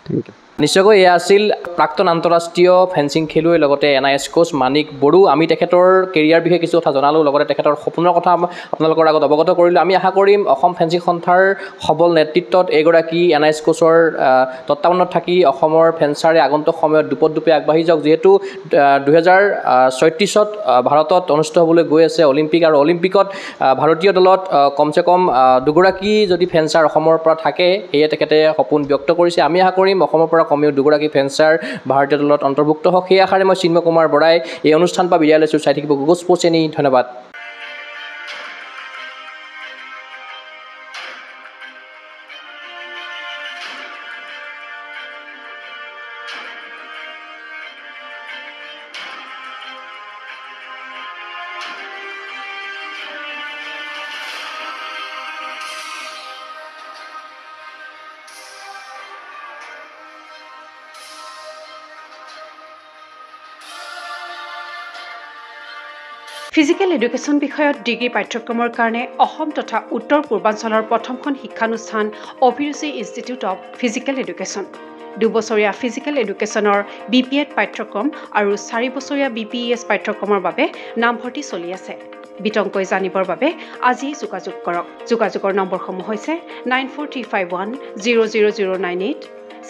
থেংক ইউ নিশ্চয়কৈ এয়া আছিল প্ৰাক্তন আন্তঃৰাষ্ট্ৰীয় ফেন্সিং খেলুৱৈ লগতে NIS কোচ মানিক বড়ো আমি তেখেতৰ কেৰিয়াৰ বিষয়ে কিছু কথা জনালোঁ লগতে তেখেতৰ সপোনৰ কথা আপোনালোকৰ আগত অৱগত কৰিলোঁ আমি আশা কৰিম অসম ফেন্সিং সন্থাৰ সবল নেতৃত্বত এগৰাকী NIS কোচৰ তত্বাৱধানত থাকি অসমৰ ফেন্সাৰে আগন্তুক সময়ত দুপে আগবাঢ়ি যাওক যিহেতু 2036ত ভাৰতত অনুষ্ঠিত হ'বলৈ গৈ আছে অলিম্পিক আৰু অলিম্পিকত ভাৰতীয় দলত কমচে কম 2গৰাকী যদি ফেন্সাৰ অসমৰ পৰা থাকে সেয়ে তেখেতে সপোন ব্যক্ত কৰিছে আমি আশা কৰিম অসমৰ পৰা কমেও 2গৰাকী ফেন্সাৰ ভাৰতীয় দলত অন্তৰ্ভুক্ত হওক সেই আশাৰে মই চিন্ময় কুমাৰ বৰাই এই অনুষ্ঠান বা বিদ্যালয় চাই থাকিব গুগল স্পৰ্টছ এনি ধন্যবাদ ফিজিকেল এডুকেশ্যন বিষয়ত ডিগ্ৰী পাঠ্যক্ৰমৰ কাৰণে অসম তথা উত্তৰ পূৰ্বাঞ্চলৰ প্ৰথমখন শিক্ষানুষ্ঠান অভিৰুচি ইনষ্টিটিউট অৱ ফিজিকেল এডুকেশ্যন 2 বছৰীয়া ফিজিকেল এডুকেশ্যনৰ BPEd পাঠ্যক্ৰম আৰু 4 বছৰীয়া BPES পাঠ্যক্ৰমৰ বাবে নামভৰ্তি চলি আছে বিতংকৈ জানিবৰ বাবে আজি যোগাযোগ কৰক যোগাযোগৰ নম্বৰসমূহ হৈছে 9435100098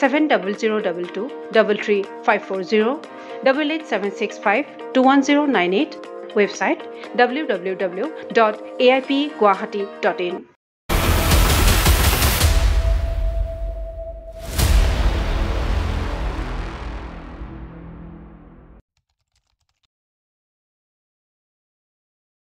7002233540 88765210098 website www.aipguwahati.in